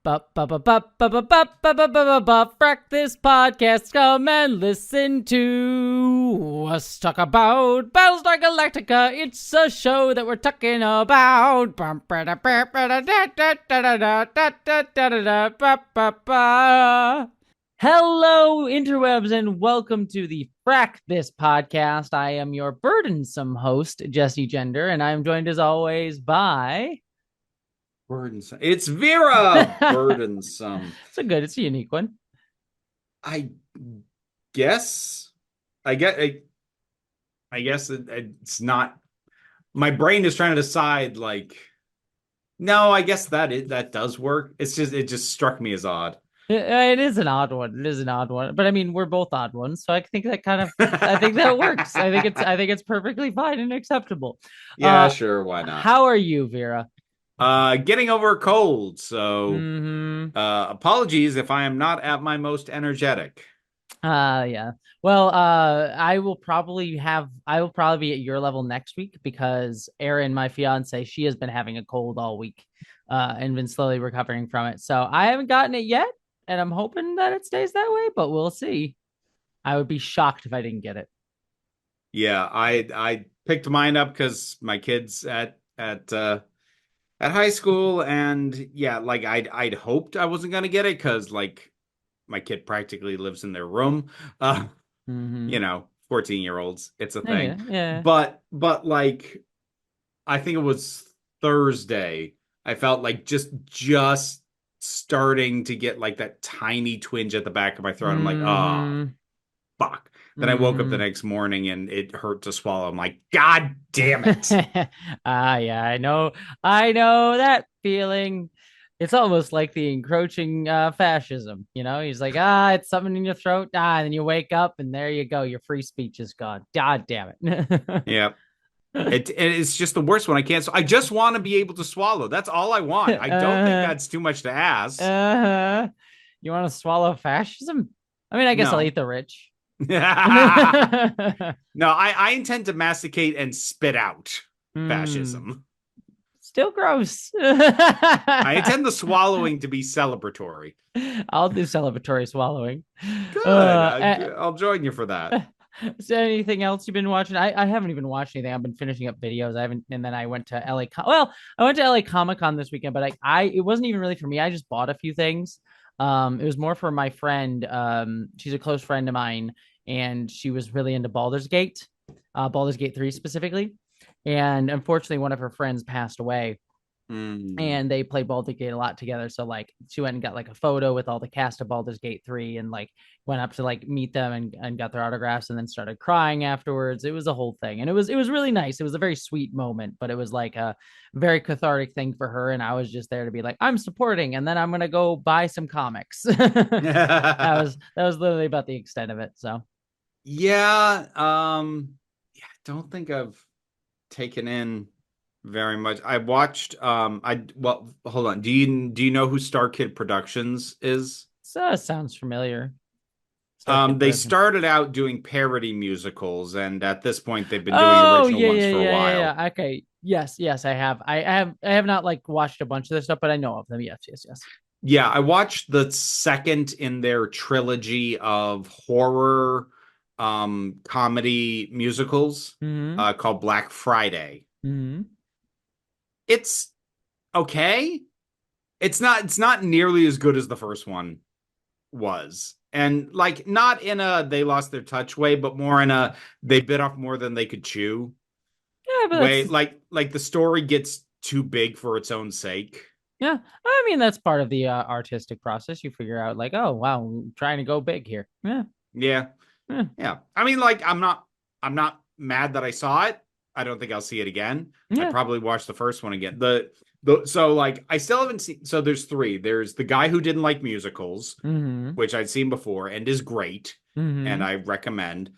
Frak, this podcast, come and listen to us talk about Battlestar Galactica. It's a show that we're talking about. Hello, interwebs, and welcome to the Frak, this podcast. I am your burdensome host, Jesse Gender, and I am joined as always by... Burdensome. It's Vera. Burdensome. It's a unique one. I guess. I guess. I guess it's not. My brain is trying to decide. Like, no, I guess that does work. It just struck me as odd. It is an odd one. It is an odd one. But I mean, we're both odd ones, so I think I think that works. I think it's perfectly fine and acceptable. Yeah, sure, why not? How are you, Vera? Getting over a cold, so apologies if I am not at my most energetic. Yeah. Well, I will probably be at your level next week because Erin, my fiance, she has been having a cold all week, and been slowly recovering from it. So I haven't gotten it yet, and I'm hoping that it stays that way, but we'll see. I would be shocked if I didn't get it. Yeah, I picked mine up because my kids at high school, and yeah, like I'd hoped I wasn't gonna get it because like my kid practically lives in their room. 14-year-olds, it's a thing. Yeah. But like I think it was Thursday, I felt like just starting to get like that tiny twinge at the back of my throat. I'm like, oh fuck. Then I woke up the next morning and it hurt to swallow. I'm like, God damn it. Yeah, I know that feeling. It's almost like the encroaching fascism. He's like, it's something in your throat. And then you wake up and there you go. Your free speech is gone. God damn it. Yeah. It's just the worst one. I just want to be able to swallow. That's all I want. I don't think that's too much to ask. You want to swallow fascism? I mean, I guess I'll eat the rich. No, I intend to masticate and spit out fascism. Still gross. I intend the swallowing to be celebratory. I'll do celebratory swallowing. Good. I'll join you for that. Is there anything else you've been watching? I haven't even watched anything. I've been finishing up videos. And then I went to LA. I went to LA Comic Con this weekend, but it wasn't even really for me. I just bought a few things. It was more for my friend. She's a close friend of mine, and she was really into Baldur's Gate 3 specifically. And unfortunately, one of her friends passed away. And they played Baldur's Gate a lot together. So like she went and got like a photo with all the cast of Baldur's Gate 3 and like went up to like meet them and got their autographs and then started crying afterwards. It was a whole thing. And it was really nice. It was a very sweet moment, but it was like a very cathartic thing for her. And I was just there to be like, I'm supporting, and then I'm gonna go buy some comics. That was literally about the extent of it. So yeah, don't think I've taken in very much. I watched hold on. Do you know who Star Kid Productions is? So sounds familiar. They started out doing parody musicals, and at this point they've been doing original ones for a while. Yeah. Okay. Yes, I have. I have not like watched a bunch of this stuff, but I know of them. Yes. Yeah, I watched the second in their trilogy of horror comedy musicals called Black Friday. It's okay. It's not nearly as good as the first one was. And like not in a they lost their touch way, but more in a they bit off more than they could chew. Yeah, but way. Like the story gets too big for its own sake. Yeah, I mean that's part of the artistic process. You figure out like, oh wow, I'm trying to go big here. Yeah. I mean, like I'm not mad that I saw it. I don't think I'll see it again. I probably watched the first one again. So like I still haven't seen. So there's three. There's the guy who didn't like musicals, which I'd seen before and is great, and I recommend.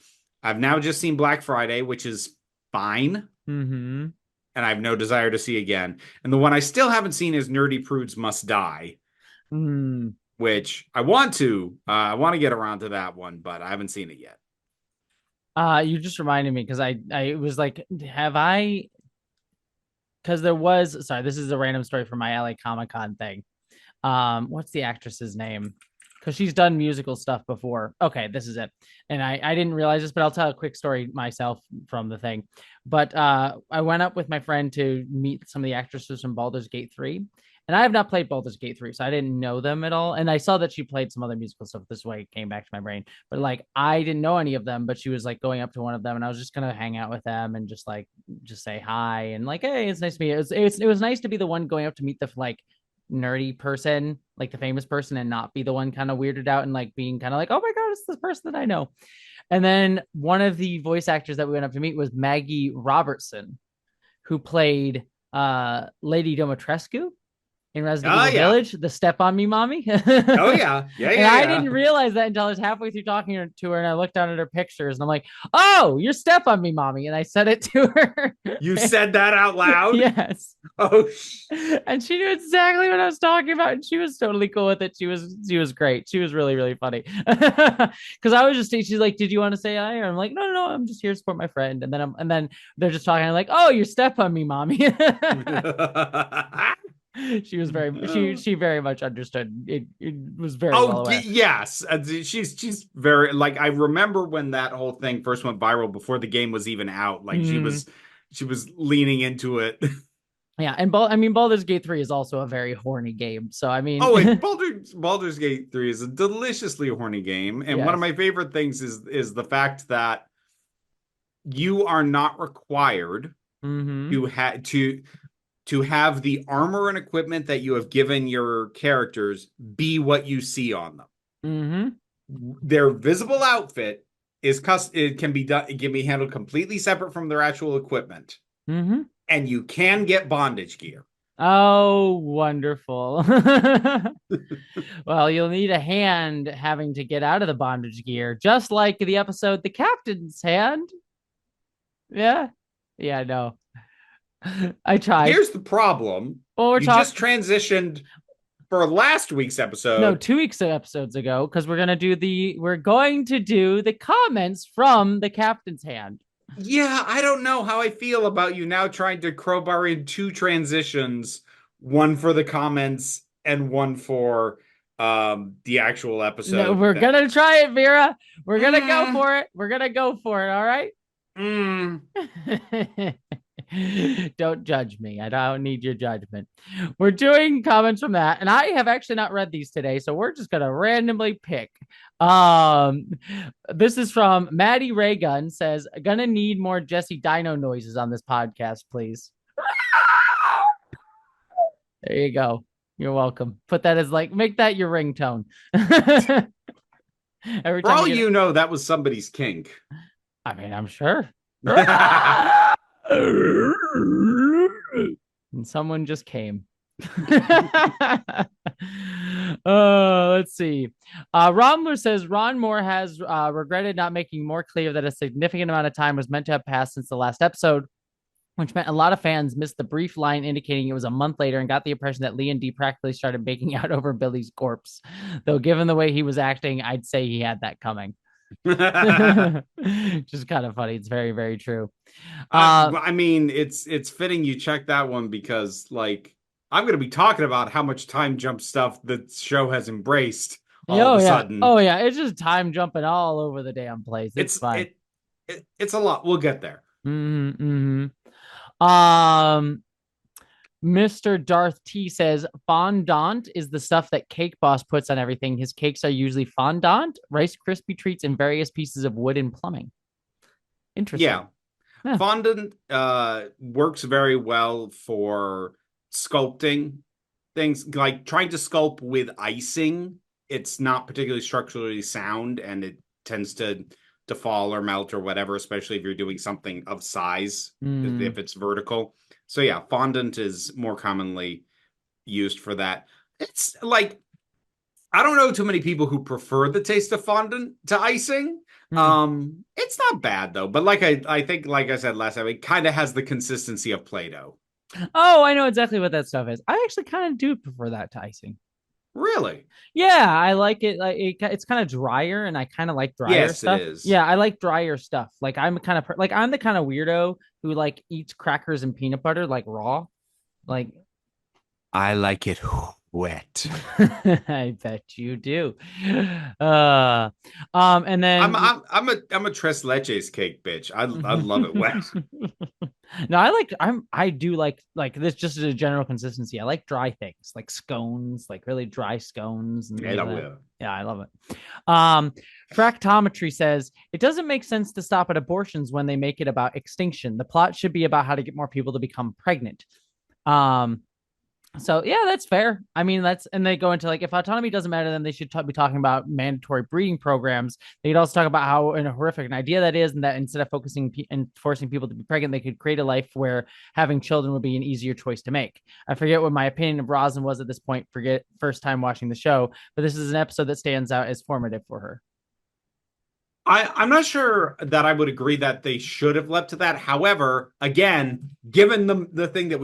I've now just seen Black Friday, which is fine, and I have no desire to see again. And the one I still haven't seen is Nerdy Prudes Must Die, which I want to. I want to get around to that one, but I haven't seen it yet. You just reminded me because I was like, have I? Because this is a random story from my LA Comic Con thing. What's the actress's name? Because she's done musical stuff before. Okay, this is it. And I didn't realize this, but I'll tell a quick story myself from the thing. But I went up with my friend to meet some of the actresses from Baldur's Gate 3. And I have not played Baldur's Gate 3, so I didn't know them at all. And I saw that she played some other musical stuff. This way it came back to my brain. But like I didn't know any of them, but she was like going up to one of them and I was just gonna hang out with them and just say hi and like, hey, it's nice to meet you. It was nice to be the one going up to meet the like nerdy person, like the famous person, and not be the one kind of weirded out and like being kind of like, oh my god, it's this person that I know. And then one of the voice actors that we went up to meet was Maggie Robertson, who played Lady Dimitrescu in Resident Oh Evil yeah. Village, the Step on Me Mommy. Oh yeah. Yeah, And yeah, I yeah. didn't realize that until I was halfway through talking to her and I looked down at her pictures and I'm like, oh, you're Step on Me Mommy. And I said it to her. You said that out loud? Yes. Oh, And she knew exactly what I was talking about, and she was totally cool with it. She was great. She was really really funny. Because I was just she's like, "Did you want to say hi?" And I'm like, "No, no, no. I'm just here to support my friend." And then they're just talking. I'm like, "Oh, you're Step on Me, Mommy." She was she very much understood. It was very well aware. yes. She's very like I remember when that whole thing first went viral before the game was even out. Like she was leaning into it. Yeah, and Baldur's Gate 3 is also a very horny game. So I mean, Oh, and Baldur's Gate 3 is a deliciously horny game, and one of yes. my favorite things is the fact that you are not required Mm-hmm. to have the armor and equipment that you have given your characters be what you see on them. Mm-hmm. Their visible outfit it can be done, it can be handled completely separate from their actual equipment. Mm-hmm. And you can get bondage gear. Oh, wonderful. Well, you'll need a hand having to get out of the bondage gear, just like the episode The Captain's Hand. Yeah. Yeah, no. I tried. Here's the problem. Well, we're You talking just transitioned for last week's no, episode. 2 weeks episodes ago, because we're going to do the comments from The Captain's Hand. Yeah, I don't know how I feel about you now trying to crowbar in two transitions, one for the comments and one for the actual No, episode. we're gonna try it, Vera. We're gonna go Mm, for it. We're gonna go for it, all right? mm. Don't judge me. I don't need your judgment. We're doing comments from that, and I have actually not read these today, so we're just gonna randomly pick. Um, this is from Maddie Raygun says, "Gonna need more Jesse Dino noises on this podcast, please." There you go. You're welcome. Put that as like make that your ringtone. Every For time all you get you know, that was somebody's kink. I mean, I'm sure. And someone just came. Let's see. Romler says Ron Moore has regretted not making more clear that a significant amount of time was meant to have passed since the last episode, which meant a lot of fans missed the brief line indicating it was a month later and got the impression that Lee and Dee practically started making out over Billy's corpse. Though, given the way he was acting, I'd say he had that coming. Just kind of funny. It's very, very true. I mean, it's fitting you check that one because, like, I'm going to be talking about how much time jump stuff the show has embraced all of a sudden. Oh yeah, it's just time jumping all over the damn place. It's fine. It's a lot. We'll get there. Mm-hmm. Mr. Darth T says fondant is the stuff that Cake Boss puts on everything. His cakes are usually fondant, Rice Krispie treats, and various pieces of wood and plumbing. Interesting. Yeah. Fondant works very well for sculpting things, like trying to sculpt with icing. It's not particularly structurally sound and it tends to fall or melt or whatever, especially if you're doing something of size, if it's vertical. So yeah, fondant is more commonly used for that. It's like, I don't know too many people who prefer the taste of fondant to icing. It's not bad though, but like I think, like I said last time, it kind of has the consistency of Play-Doh. Oh, I know exactly what that stuff is. I actually kind of do prefer that to icing. Really? Yeah, I like it. Like it's kind of drier, and I kind of like drier stuff. It is. Yeah, I like drier stuff. Like I'm kind of like I'm the kind of weirdo who like eats crackers and peanut butter like raw. Like I like it wet. I bet you do. Uh, and then I'm a tres leches cake bitch. I love it wet. no, I do like this just as a general consistency. I like dry things, like scones, like really dry scones and Yeah, things that like that. will. Yeah, I love it. Fractometry says it doesn't make sense to stop at abortions when they make it about extinction. The plot should be about how to get more people to become pregnant. Um, so yeah, that's fair. I mean, that's and they go into like if autonomy doesn't matter, then they should be talking about mandatory breeding programs. They could also talk about how horrific an idea that is, and that instead of focusing and forcing people to be pregnant, they could create a life where having children would be an easier choice to make. I forget what my opinion of Rosin was at this point. Forget first time watching the show, but this is an episode that stands out as formative for her. I'm not sure that I would agree that they should have left to that. However, again, given the thing that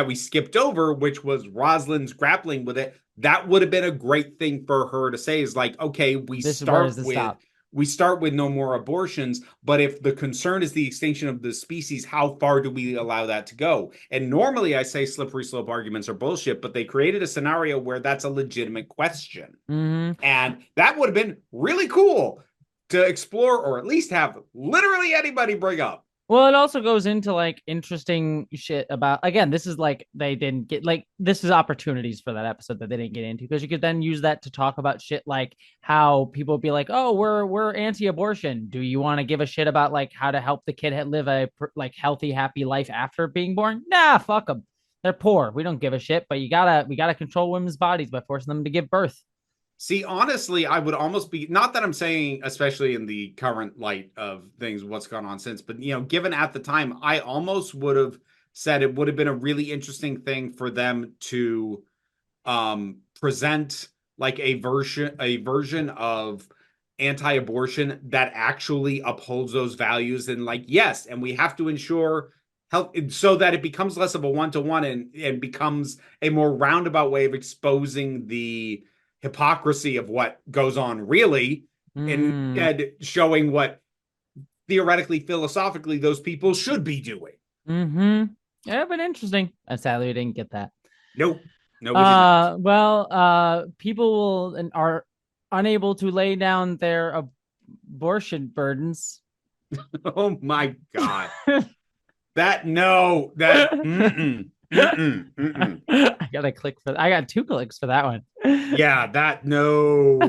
we skipped over, which was Rosalind's grappling with it, that would have been a great thing for her to say is like, okay, This is where does it stop? we start with no more abortions, but if the concern is the extinction of the species, how far do we allow that to go? And normally I say slippery slope arguments are bullshit, but they created a scenario where that's a legitimate question. Mm-hmm. And that would have been really cool to explore or at least have literally anybody bring up. Well, it also goes into like interesting shit about again, this is like they didn't get like this is opportunities for that episode that they didn't get into because you could then use that to talk about shit like how people be like, "Oh, we're anti-abortion. Do you want to give a shit about like how to help the kid live a like healthy, happy life after being born?" Nah, fuck them. They're poor. We don't give a shit, but we gotta control women's bodies by forcing them to give birth. See, honestly, I would almost be not that I'm saying, especially in the current light of things, what's gone on since, but given at the time, I almost would have said it would have been a really interesting thing for them to present like a version of anti-abortion that actually upholds those values and like yes, and we have to ensure health so that it becomes less of a one-to-one and becomes a more roundabout way of exposing the hypocrisy of what goes on really Mm. instead showing what theoretically philosophically those people should be doing. Mm-hmm. Yeah, but interesting. Sadly, we didn't get that. Nope. No, we did not. People will and are unable to lay down their abortion burdens. Oh my God. That no, that mm-mm, mm-mm, mm-mm. I gotta click for. I got 2 clicks for that one. Yeah, that no.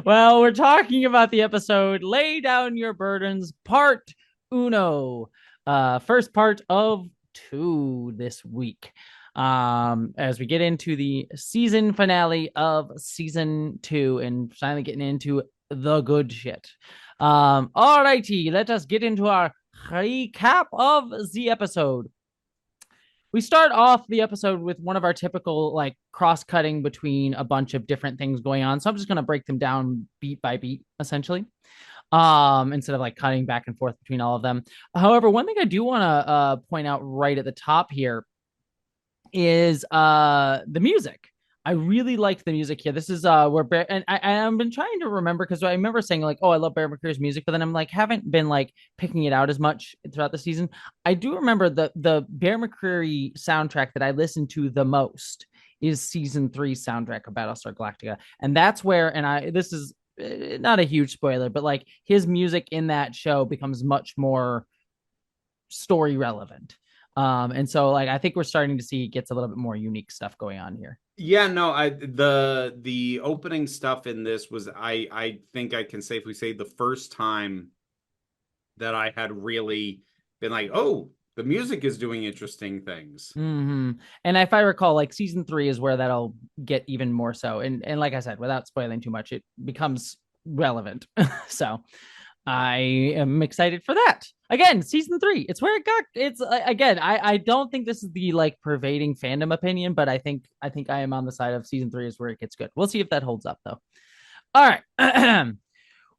Well, we're talking about the episode "Lay Down Your Burdens" Part Uno, first part of 2 this week. As we get into the season finale of season 2 and finally getting into the good shit. All righty, let us get into our recap of the episode. We start off the episode with one of our typical like cross-cutting between a bunch of different things going on. So I'm just going to break them down beat by beat, essentially, instead of like cutting back and forth between all of them. However, one thing I do want to point out right at the top here is the music. I really like the music here. This is where and I've been trying to remember because I remember saying like, oh, I love Bear McCreary's music, but then I'm like haven't been like picking it out as much throughout the season. I do remember the Bear McCreary soundtrack that I listened to the most is season 3 soundtrack of Battlestar Galactica, and that's where this is not a huge spoiler, but like his music in that show becomes much more story relevant. And so like I think we're starting to see it gets a little bit more unique stuff going on here. Yeah, no, the opening stuff in this was I think I can safely say the first time that I had really been like, oh, the music is doing interesting things. Mm-hmm. And if I recall, like season 3 is where that'll get even more so. And like I said, without spoiling too much, it becomes relevant. So I am excited for that. Again, season 3. It's where it got. It's again. I don't think this is the like pervading fandom opinion, but I think I am on the side of season 3 is where it gets good. We'll see if that holds up though. All right.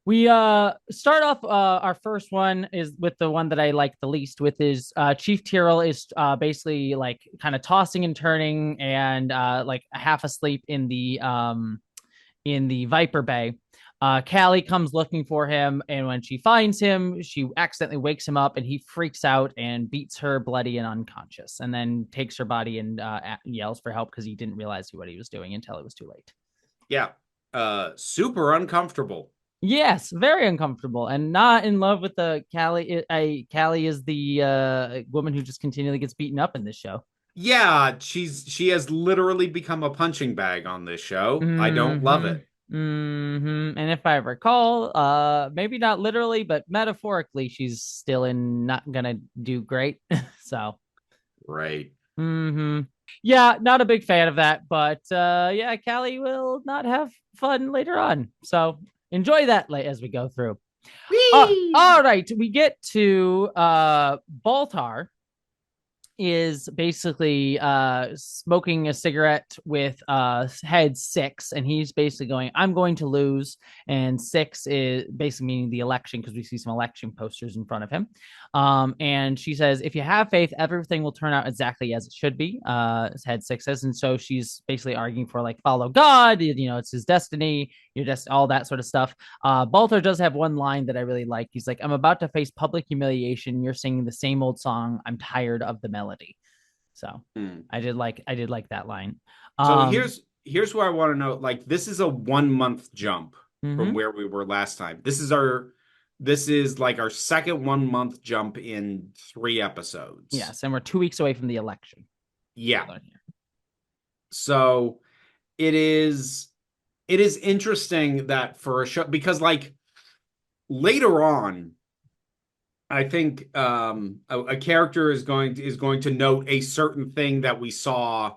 We start off our first one is with the one that I like the least with is Chief Tyrrell is basically like kind of tossing and turning and like half asleep in the Viper Bay. Callie comes looking for him, and when she finds him, she accidentally wakes him up, and he freaks out and beats her bloody and unconscious, and then takes her body and yells for help because he didn't realize what he was doing until it was too late. Yeah. Super uncomfortable. Yes, very uncomfortable, and not in love with the Callie. Callie is the woman who just continually gets beaten up in this show. Yeah, she has literally become a punching bag on this show. I don't love Mm-hmm. it. Mm-hmm. And if I recall, maybe not literally, but metaphorically, she's still in not gonna do great. So, Right. mm-hmm. Yeah, not a big fan of that, but yeah, Callie will not have fun later on. So enjoy that as we go through. Whee! All right, we get to Baltar is basically smoking a cigarette with head six, and he's basically going, I'm going to lose. And six is basically meaning the election, because we see some election posters in front of him. And she says, if you have faith, everything will turn out exactly as it should be. Head six says. And so she's basically arguing for like, follow God, it's his destiny, you're just all that sort of stuff. Baltar does have one line that I really like. He's like, I'm about to face public humiliation. You're singing the same old song. I'm tired of the melody. So I did like that line. So Um, here's where I want to know. Like, this is a 1 month jump from mm-hmm. where we were last time. This is like our second 1 month jump in 3 episodes. Yes, and we're 2 weeks away from the election. Yeah. So it is interesting that for a show, because like later on, I think a character is going to note a certain thing that we saw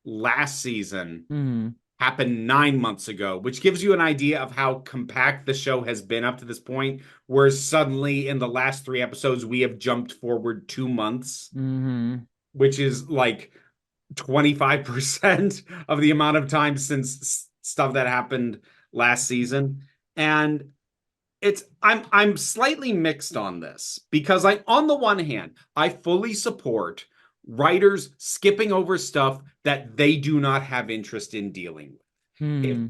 last season Mm-hmm. happen 9 months ago, which gives you an idea of how compact the show has been up to this point. Where suddenly in the last 3 episodes we have jumped forward 2 months, Mm-hmm. which is like 25% of the amount of time since stuff that happened last season. And I'm slightly mixed on this because on the one hand, I fully support writers skipping over stuff that they do not have interest in dealing with. Mm-hmm.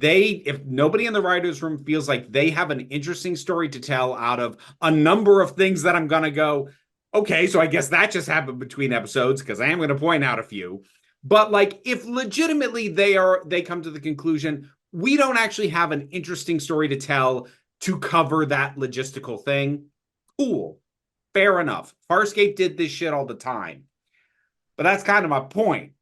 If nobody in the writers room feels like they have an interesting story to tell out of a number of things that I'm gonna go, okay, so I guess that just happened between episodes, because I am gonna point out a few. But like, if legitimately they come to the conclusion we don't actually have an interesting story to tell to cover that logistical thing, cool, fair enough. Farscape did this shit all the time. But that's kind of my point.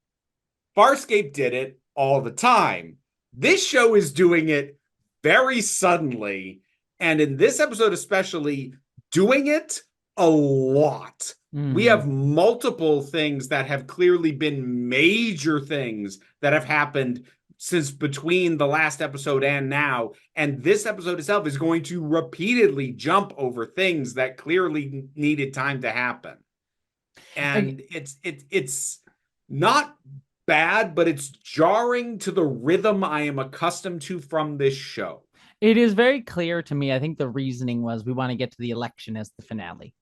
Farscape did it all the time. This show is doing it very suddenly, and in this episode especially, doing it a lot. We Mm-hmm. have multiple things that have clearly been major things that have happened since between the last episode and now. And this episode itself is going to repeatedly jump over things that clearly needed time to happen. And it's not bad, but it's jarring to the rhythm I am accustomed to from this show. It is very clear to me. I think the reasoning was we want to get to the election as the finale.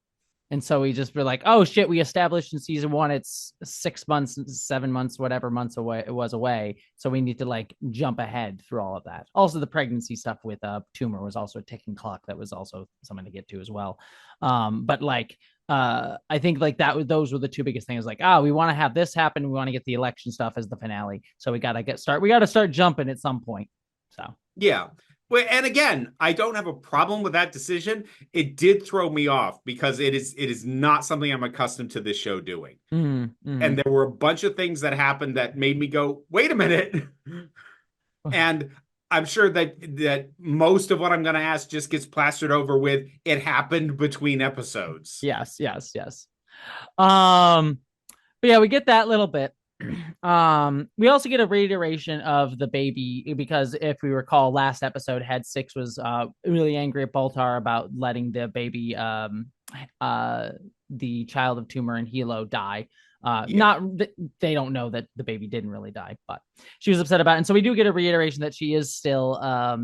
And so we just were like, oh shit, we established in season one, it's 6 months, 7 months, whatever months away it was away. So we need to like jump ahead through all of that. Also, the pregnancy stuff with tumor was also a ticking clock that was also something to get to as well. But like I think like those were the two biggest things. Like, we want to have this happen. We want to get the election stuff as the finale. So we gotta start jumping at some point. So yeah. Well, and again, I don't have a problem with that decision. It did throw me off because it is not something I'm accustomed to this show doing. mm-hmm. And there were a bunch of things that happened that made me go, wait a minute. And I'm sure that most of what I'm going to ask just gets plastered over with it happened between episodes. Yes. But yeah, we get that little bit. We also get a reiteration of the baby, because if we recall, last episode, Head Six was really angry at Baltar about letting the baby, the child of Tumor and Hilo, die. Not they don't know that the baby didn't really die, but she was upset about it. And so we do get a reiteration that she is still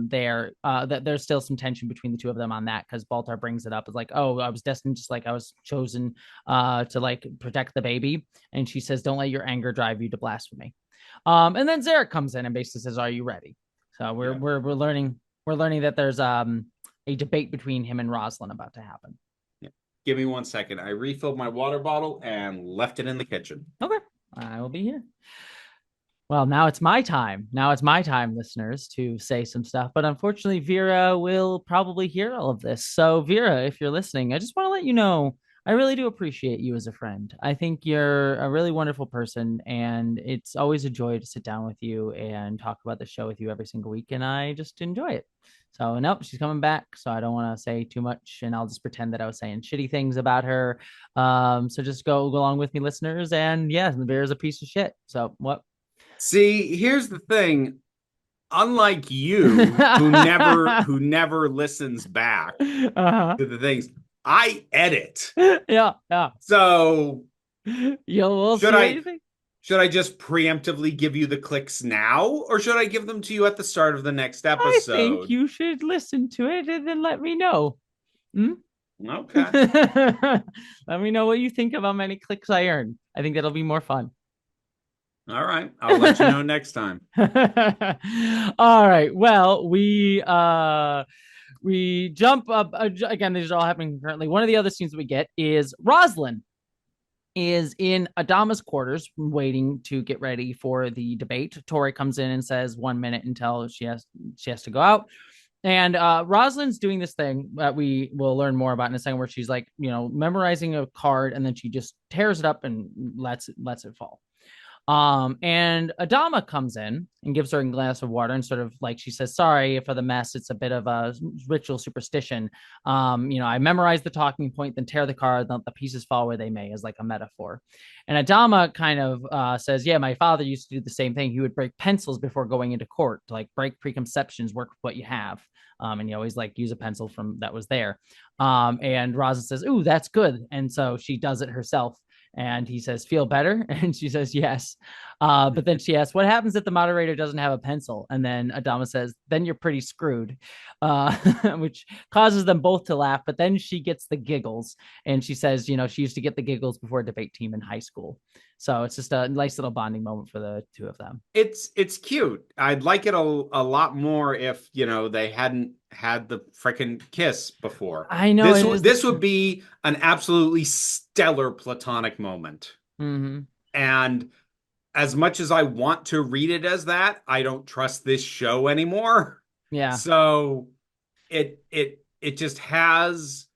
there, that there's still some tension between the two of them on that, because Baltar brings it up as like, oh, I was destined, just like I was chosen to like protect the baby. And she says, don't let your anger drive you to blasphemy. And then Zarek comes in and basically says, are you ready? So we're learning we're learning that there's a debate between him and Rosalind about to happen. Yeah. Give me 1 second. I refilled my water bottle and left it in the kitchen. Okay, I will be here. Well, now it's my time. Now it's my time, listeners, to say some stuff. But unfortunately, Vera will probably hear all of this. So, Vera, if you're listening, I just want to let you know I really do appreciate you as a friend. I think you're a really wonderful person, and it's always a joy to sit down with you and talk about the show with you every single week. And I just enjoy it. So, nope, she's coming back. So, I don't want to say too much, and I'll just pretend that I was saying shitty things about her. So, just go along with me, listeners. And yeah, Vera's a piece of shit. So, what? See, here's the thing. Unlike you, who never listens back Uh-huh. to the things, I edit. Yeah, yeah. So We'll should see what I you think. should I just preemptively give you the clicks now, or should I give them to you at the start of the next I think episode? you should listen to it and then let me know. Hmm? Okay. Let me know what you think of how many clicks I earn. I think that'll be more fun. All right. I'll let you know next time. All right. Well, we jump up again. These are all happening currently. One of the other scenes that we get is Rosalind is in Adama's quarters waiting to get ready for the debate. Tori comes in and says 1 minute until she has to go out. And Rosalind's doing this thing that we will learn more about in a second, where she's like, memorizing a card, and then she just tears it up and lets it fall. And Adama comes in and gives her a glass of water, and sort of like, she says, sorry for the mess. It's a bit of a ritual superstition. I memorize the talking point, then tear the card, then the pieces fall where they may, as like a metaphor. And Adama kind of says, yeah, my father used to do the same thing. He would break pencils before going into court to like break preconceptions, work with what you have. And you always like use a pencil from that was there. And Rosa says, ooh, that's good. And so she does it herself. And he says, feel better? And she says, yes. But then she asks, what happens if the moderator doesn't have a pencil? And then Adama says, then you're pretty screwed, which causes them both to laugh. But then she gets the giggles. And she says, she used to get the giggles before a debate team in high school. So it's just a nice little bonding moment for the two of them. It's cute. I'd like it a lot more if, they hadn't had the freaking kiss before. I know this would be an absolutely stellar platonic moment. Mm-hmm. And as much as I want to read it as that, I don't trust this show anymore. Yeah. So it just has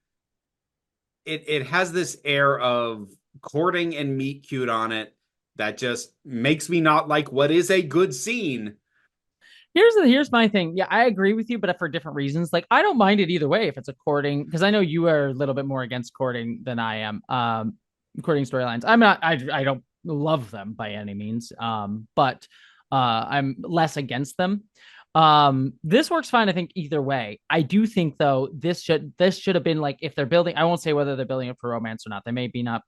it has this air of courting and meet cute on it that just makes me not like what is a good scene. Here's my thing. Yeah, I agree with you, but for different reasons. Like, I don't mind it either way if it's a courting, because I know you are a little bit more against courting than I am. Courting storylines. I'm not. I don't love them by any means. But I'm less against them. This works fine, I think, either way. I do think though this should have been like, if they're building, I won't say whether they're building it for romance or not. They may not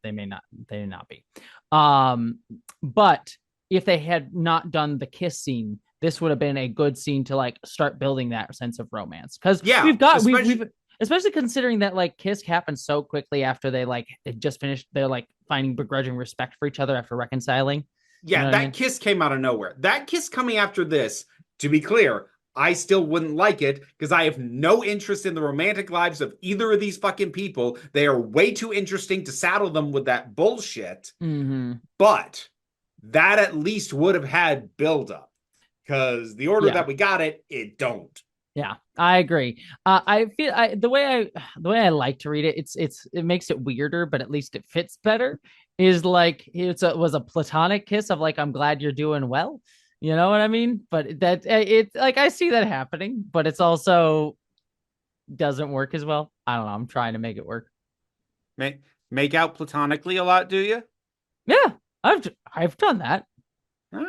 be. But if they had not done the kiss scene, this would have been a good scene to like start building that sense of romance, because we've especially considering that like kiss happened so quickly after they like it just finished. They're like finding begrudging respect for each other after reconciling. Yeah, that kiss came out of nowhere. That kiss coming after this, to be clear, I still wouldn't like it because I have no interest in the romantic lives of either of these fucking people. They are way too interesting to saddle them with that bullshit. Mm-hmm. But that at least would have had buildup, because the order that we got it don't. Yeah, I agree. I feel the way I like to read it, it makes it weirder, but at least it fits better. Is like was a platonic kiss of like, I'm glad you're doing well. You know what I mean? But that it's like, I see that happening, but it's also doesn't work as well. I don't know. I'm trying to make it work. Make out platonically a lot, do you? Yeah, I've done that.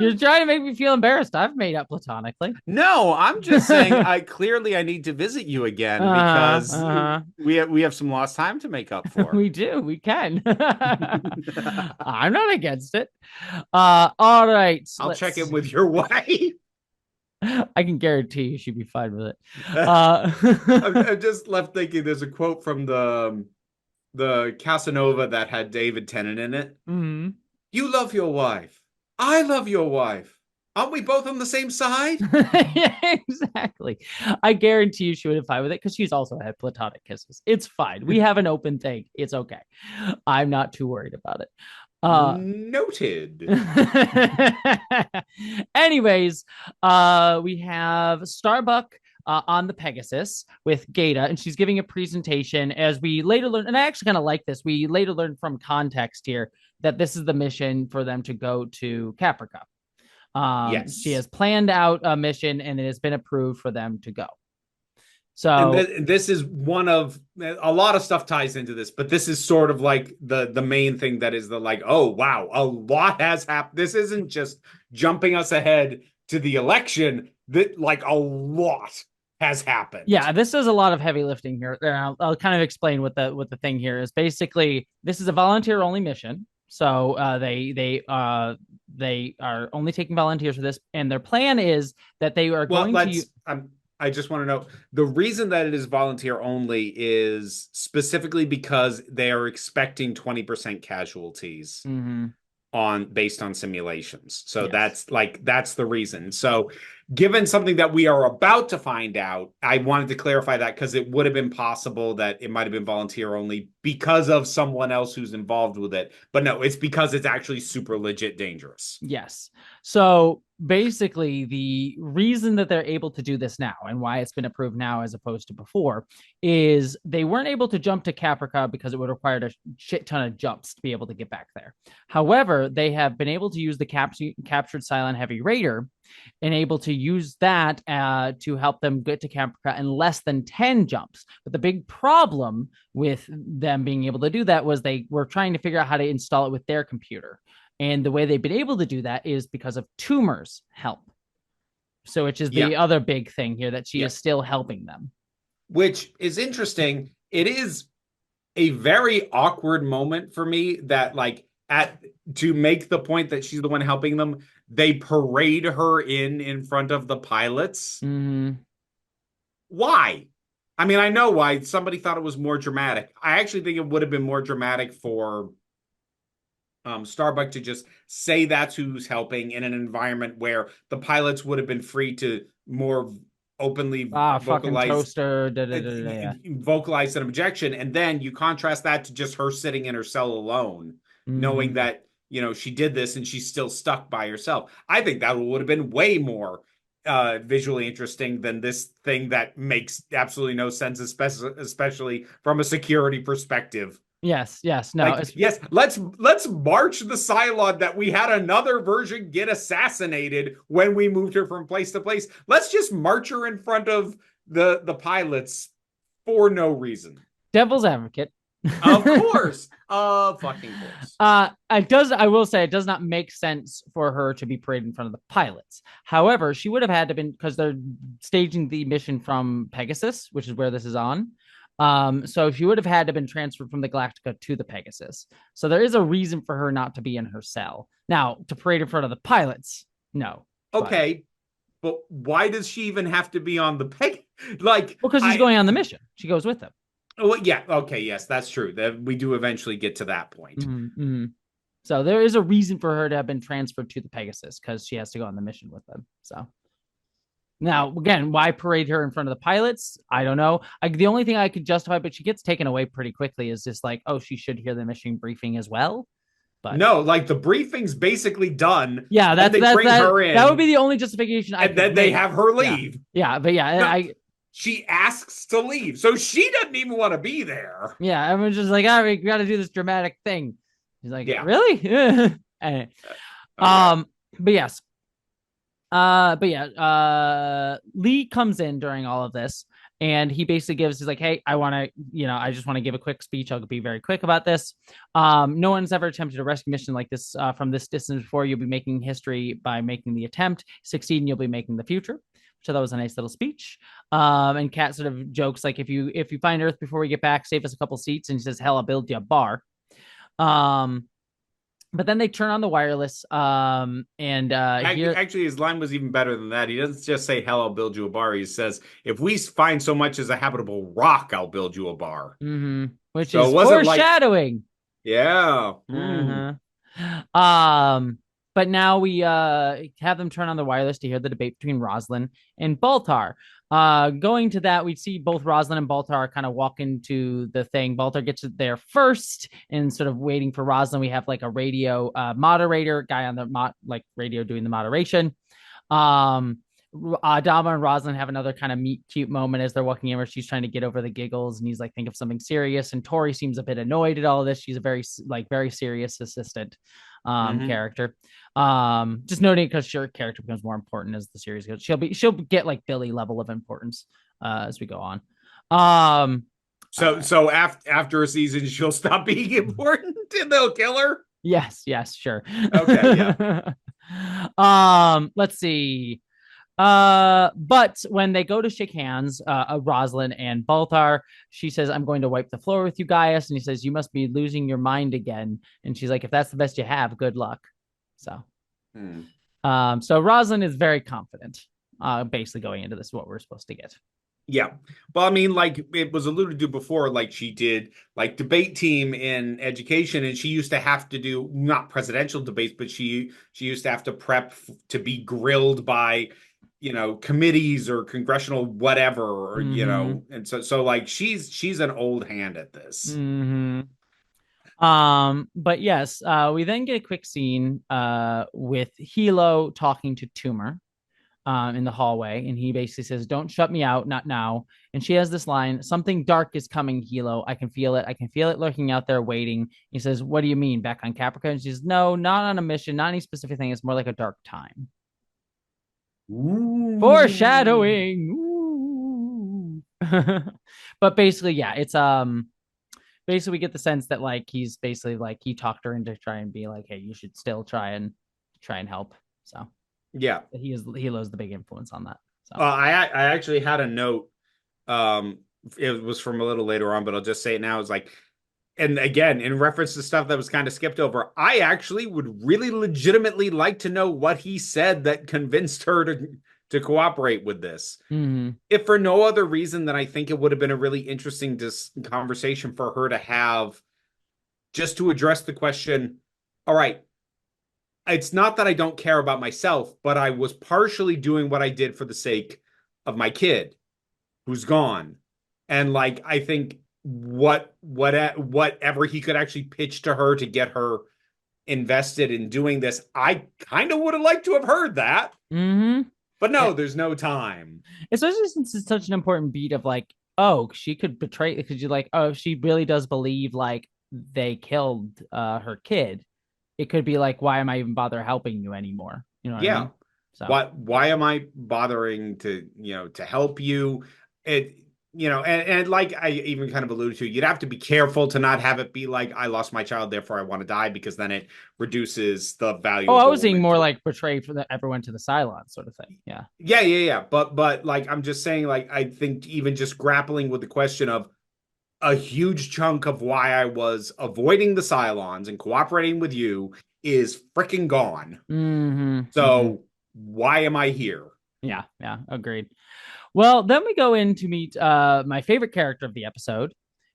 You're trying to make me feel embarrassed. I've made up platonically. No, I'm just saying I need to visit you again because we have some lost time to make up for. We do. We can. I'm not against it. All right. So I'll check in with your wife. I can guarantee you she'd be fine with it. I'm just left thinking there's a quote from the Casanova that had David Tennant in it. Mm-hmm. You love your wife. I love your wife. Aren't we both on the same side? Yeah, exactly. I guarantee you she would have fine with it because she's also had platonic kisses. It's fine. We have an open thing. It's okay. I'm not too worried about it. Noted. Anyways, we have Starbuck on the Pegasus with Gata, and she's giving a presentation as we later learn. And I actually kind of like this. We later learn from context here that this is the mission for them to go to Caprica. She Yes. has planned out a mission, and it has been approved for them to go. And So this is one of a lot of stuff ties into this, but this is sort of like the main thing that is the like, oh wow, a lot has happened. This isn't just jumping us ahead to the election. That like a lot has happened. yeah, this is a lot of heavy lifting here. I'll kind of explain what the thing here is. Basically, this is a volunteer only mission. So they are only taking volunteers for this, and their plan is that they are Well, going to. I just want to know the reason that it is volunteer only is specifically because they are expecting 20% casualties Mm-hmm. on based on simulations. So Yes. that's the reason. So given something that we are about to find out, I wanted to clarify that because it would have been possible that it might have been volunteer only because of someone else who's involved with it. But no, it's because it's actually super legit dangerous. Yes. So basically, the reason that they're able to do this now and why it's been approved now as opposed to before is they weren't able to jump to Caprica because it would require a shit ton of jumps to be able to get back there. However, they have been able to use the captured Silent Heavy Raider and able to use that to help them get to Caprica in less than 10 jumps. But the big problem with them being able to do that was they were trying to figure out how to install it with their computer. And the way they've been able to do that is because of Tumor's help. So, which is the Yeah. other big thing here that she Yeah. is still helping them. Which is interesting. It is a very awkward moment for me that like at to make the point that she's the one helping them, they parade her in front of the pilots. Mm-hmm. Why? I mean, I know why. Somebody thought it was more dramatic. I actually think it would have been more dramatic for Starbuck to just say that's who's helping in an environment where the pilots would have been free to more openly Fucking vocalize toaster. Yeah. vocalize an objection, and then you contrast that to just her sitting in her cell alone, knowing Mm-hmm. that she did this and she's still stuck by herself. I think that would have been way more visually interesting than this thing that makes absolutely no sense, especially from a security perspective. Yes. Yes. No. Like, yes, let's march the Cylon that we had another version get assassinated when we moved her from place to place. Let's just march her in front of the pilots for no reason. Devil's advocate. Of course. Of fucking course. It does. I will say it does not make sense for her to be paraded in front of the pilots. However, she would have had to been because they're staging the mission from Pegasus, which is where this is on. So she would have had to been transferred from the Galactica to the Pegasus. So there is a reason for her not to be in her cell. Now, to parade in front of the pilots, no. Okay. But why does she even have to be on the peg? Like, well, because she's going on the mission. She goes with them. Well, yeah. Okay. Yes, that's true. That we do eventually get to that point. Mm-hmm. So there is a reason for her to have been transferred to the Pegasus because she has to go on the mission with them. So now, again, why parade her in front of the pilots? I don't know. The only thing I could justify, but she gets taken away pretty quickly, is just like, oh, she should hear the mission briefing as well. But no, like the briefing's basically done. Yeah, they bring her in. That would be the only justification. And then they have her leave. Yeah, but yeah, no, she asks to leave, so she doesn't even want to be there. Yeah, everyone's just like, we got to do this dramatic thing. He's like, yeah. Really? Anyway. But yes. Lee comes in during all of this, and he basically he's like, hey, I just want to give a quick speech. I'll be very quick about this. No one's ever attempted a rescue mission like this from this distance before. You'll be making history by making the attempt. Succeed, and you'll be making the future. So that was a nice little speech. And Kat sort of jokes like, if you find Earth before we get back, save us a couple seats. And he says, hell, I'll build you a bar. But then they turn on the wireless. Actually, his line was even better than that. He doesn't just say, hell, I'll build you a bar. He says, if we find so much as a habitable rock, I'll build you a bar. Mm-hmm. Which so is foreshadowing. Yeah. Mm-hmm. But now we have them turn on the wireless to hear the debate between Roslyn and Baltar. Going to that, we see both Roslyn and Baltar kind of walk into the thing. Baltar gets there first, and sort of waiting for Roslyn, we have like a radio moderator guy on the radio doing the moderation. Um, Adama and Roslyn have another kind of meet cute moment as they're walking in where she's trying to get over the giggles and he's like, think of something serious. And Tori seems a bit annoyed at all of this. She's a very serious assistant character. Just noting because her character becomes more important as the series goes. She'll get like Billy level of importance as we go on. So after a season, she'll stop being important and they'll kill her. Yes, sure. Okay, yeah. Let's see. But when they go to shake hands, Roslyn and Baltar, she says, I'm going to wipe the floor with you, Gaius. And he says, you must be losing your mind again. And she's like, if that's the best you have, good luck. So, so Roslyn is very confident, basically going into this, what we're supposed to get. Yeah. Well, I mean, like it was alluded to before, like she did like debate team in education, and she used to have to do not presidential debates, but she used to have to prep to be grilled by, committees or congressional whatever, or, and so like she's an old hand at this. But yes, we then get a quick scene with Hilo talking to Toomer in the hallway, and he basically says, don't shut me out, not now. And she has this line, something dark is coming, Hilo. I can feel it lurking out there waiting. He says, what do you mean, back on Caprica? And she says, no, not on a mission, not any specific thing. It's more like a dark time. Ooh. Foreshadowing. Ooh. But basically, yeah, it's basically we get the sense that like he's basically like he talked her into try and be like, hey, you should still try and help. So yeah, Hilo's the big influence on that. So I actually had a note. It was from a little later on, but I'll just say it now. It's like, and again, in reference to stuff that was kind of skipped over, I actually would really legitimately like to know what he said that convinced her to cooperate with this. If for no other reason than I think it would have been a really interesting conversation for her to have, just to address the question, all right, it's not that I don't care about myself, but I was partially doing what I did for the sake of my kid who's gone. And like, I think whatever he could actually pitch to her to get her invested in doing this, I kind of would have liked to have heard that. But no, there's no time. Especially since it's such an important beat of like, oh, she could betray, because you're like, oh, if she really does believe like they killed her kid, it could be like, why am I even bother helping you anymore? You know what I mean? So why am I bothering to help you? And like I even kind of alluded to, you'd have to be careful to not have it be like, I lost my child, therefore I want to die, because then it reduces the value. Oh, I was seeing more like betrayed for everyone to the Cylon sort of thing. Yeah. But like, I'm just saying, like, I think even just grappling with the question of a huge chunk of why I was avoiding the Cylons and cooperating with you is freaking gone. So why am I here? Yeah, agreed. Well, then we go in to meet my favorite character of the episode,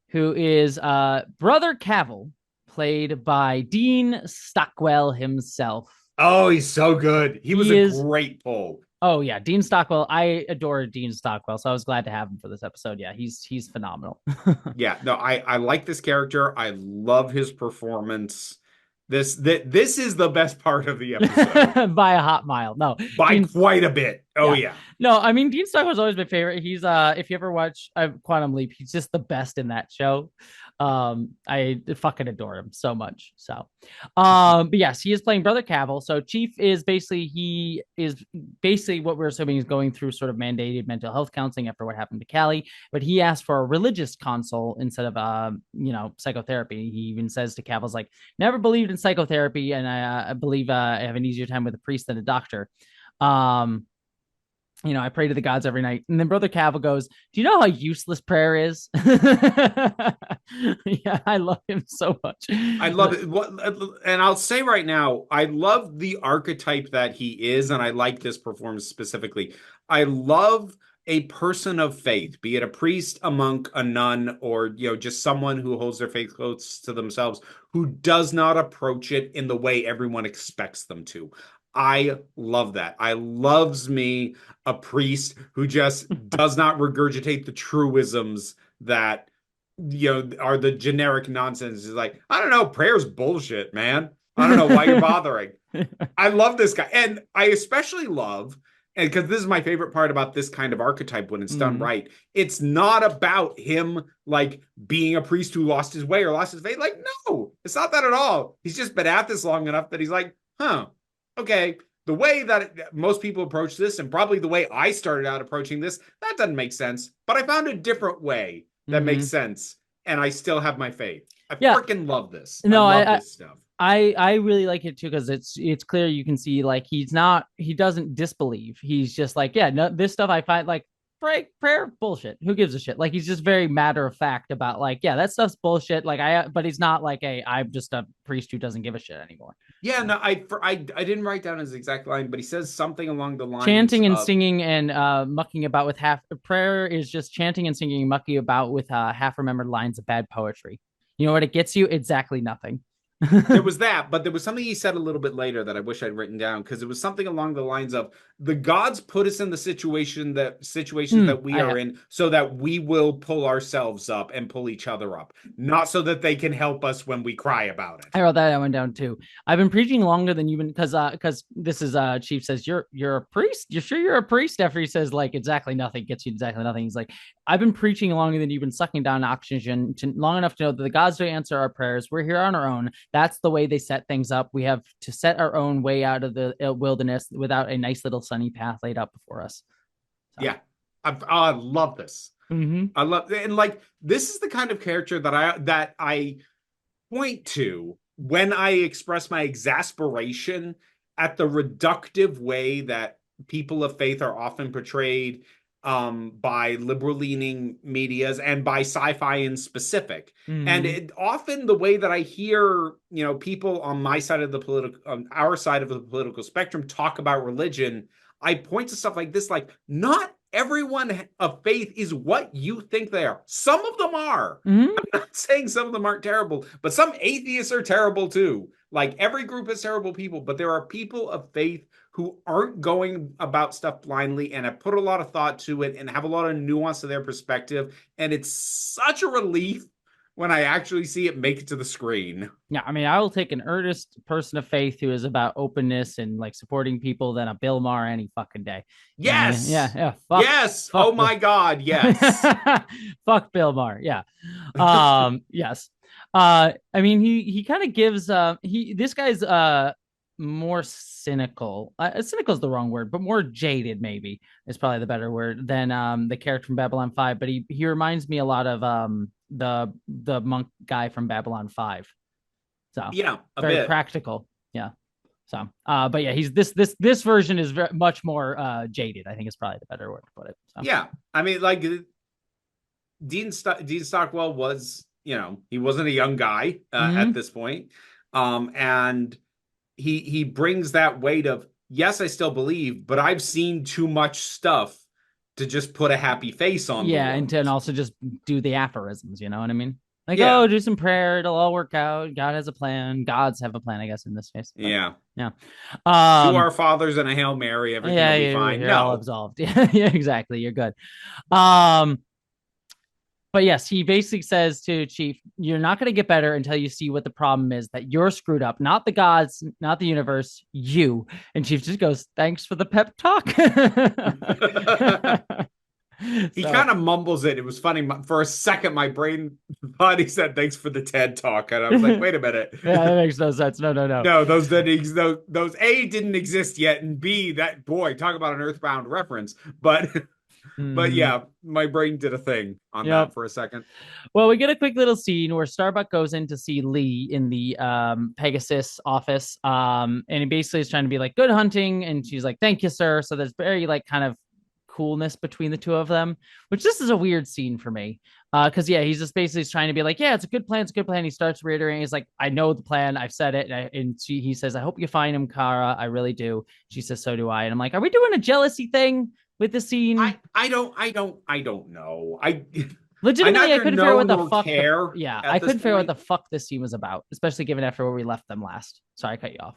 who is Brother Cavil, played by Dean Stockwell himself. Oh, he's so good. He was a great pull. Oh, yeah, Dean Stockwell. I adore Dean Stockwell, so I was glad to have him for this episode. Yeah, he's phenomenal. Yeah, no, I like this character. I love his performance. This is the best part of the episode. By a hot mile. No. By quite a bit. Oh, yeah. No, I mean, Dean Stockwell's always my favorite. He's if you ever watch Quantum Leap, he's just the best in that show. I fucking adore him so much. So but yes, he is playing Brother Cavil. So Chief is basically what we're assuming is going through sort of mandated mental health counseling after what happened to Callie, but he asked for a religious consult instead of psychotherapy. He even says to Cavil's like, never believed in psychotherapy, and I believe I have an easier time with a priest than a doctor. I pray to the gods every night. And then Brother Cavil goes, do you know how useless prayer is? Yeah, I love him so much. I love it. And I'll say right now, I love the archetype that he is, and I like this performance specifically. I love a person of faith, be it a priest, a monk, a nun, or just someone who holds their faith close to themselves, who does not approach it in the way everyone expects them to. I love that. I loves me a priest who just does not regurgitate the truisms that are the generic nonsense. Is like, I don't know, prayer's bullshit, man. I don't know why you're bothering. I love this guy. And I especially love, and because this is my favorite part about this kind of archetype when it's done right, it's not about him like being a priest who lost his way or lost his faith. Like, no, it's not that at all. He's just been at this long enough that he's like, okay, the way that most people approach this, and probably the way I started out approaching this, that doesn't make sense. But I found a different way that makes sense, and I still have my faith. I freaking love this. No, I love this stuff. I really like it too, because it's clear you can see like he doesn't disbelieve. He's just like, yeah, no, this stuff I find like prayer bullshit. Who gives a shit? Like, he's just very matter of fact about like, yeah, that stuff's bullshit. Like, but he's not like I'm just a priest who doesn't give a shit anymore. Yeah, no, I didn't write down his exact line, but he says something along the lines chanting and singing and mucking about with prayer is just chanting and singing and mucking about with half remembered lines of bad poetry. You know what it gets you? Exactly nothing. There was that, but there was something he said a little bit later that I wish I'd written down, because it was something along the lines of the gods put us in the situations that we are in so that we will pull ourselves up and pull each other up, not so that they can help us when we cry about it. I wrote that one down too. I've been preaching longer than you've been, because this is Chief says you're a priest. You're sure you're a priest? After he says like exactly nothing gets you exactly nothing. He's like, I've been preaching longer than you've been sucking down oxygen long enough to know that the gods don't answer our prayers. We're here on our own. That's the way they set things up. We have to set our own way out of the wilderness without a nice little sunny path laid out before us. So. Yeah, I love this. I love, and like, this is the kind of character that I point to when I express my exasperation at the reductive way that people of faith are often portrayed by liberal-leaning medias and by sci-fi in specific. And often the way that I hear, people on my side of the on our side of the political spectrum talk about religion, I point to stuff like this, like, not everyone of faith is what you think they are. Some of them are. I'm not saying some of them aren't terrible, but some atheists are terrible too. Like, every group has terrible people, but there are people of faith who aren't going about stuff blindly and have put a lot of thought to it and have a lot of nuance to their perspective. And it's such a relief when I actually see it make it to the screen. Yeah, I mean, I will take an earnest person of faith who is about openness and like supporting people than a Bill Maher any fucking day. Yes. Yeah. Yes. Oh my God. Yes. Fuck Bill Maher. Yeah. Yes. I mean, he kind of gives this guy's more cynical. Cynical is the wrong word, but more jaded maybe is probably the better word than the character from Babylon 5. But he reminds me a lot of the monk guy from Babylon 5. So yeah, very practical. Yeah. So but yeah, he's this version is very much more jaded, I think is probably the better word to put it. So. Yeah. I mean, like, Dean Stockwell was, he wasn't a young guy at this point. And he brings that weight of, yes, I still believe, but I've seen too much stuff to just put a happy face on. Yeah, and also just do the aphorisms, you know what I mean? Like, do some prayer, it'll all work out. God has a plan. Gods have a plan, I guess, in this case. But, yeah. To our fathers and a Hail Mary, everything will be fine. You're all absolved. Yeah, exactly. You're good. But yes, he basically says to Chief, you're not going to get better until you see what the problem is, that you're screwed up, not the gods, not the universe, you. And Chief just goes, thanks for the pep talk. He kind of mumbles it. It was funny. For a second, my brain thought he said, thanks for the TED talk. And I was like, wait a minute. Yeah, that makes no sense. No. No, those A, didn't exist yet. And B, that, boy, talk about an Earthbound reference. But yeah, my brain did a thing on that for a second. Well, we get a quick little scene where Starbuck goes in to see Lee in the Pegasus office. And he basically is trying to be like, good hunting. And she's like, thank you, sir. So there's very like kind of coolness between the two of them, which this is a weird scene for me. Because he's just basically trying to be like, yeah, it's a good plan. It's a good plan. He starts reiterating. He's like, I know the plan. I've said it. And he says, I hope you find him, Kara. I really do. She says, so do I. And I'm like, are we doing a jealousy thing? with the scene. I don't know. I Legitimately, I neither couldn't figure out know what the nor fuck care I at this couldn't figure out what point. the fuck this scene was about, especially given after where we left them last. Sorry, I cut you off.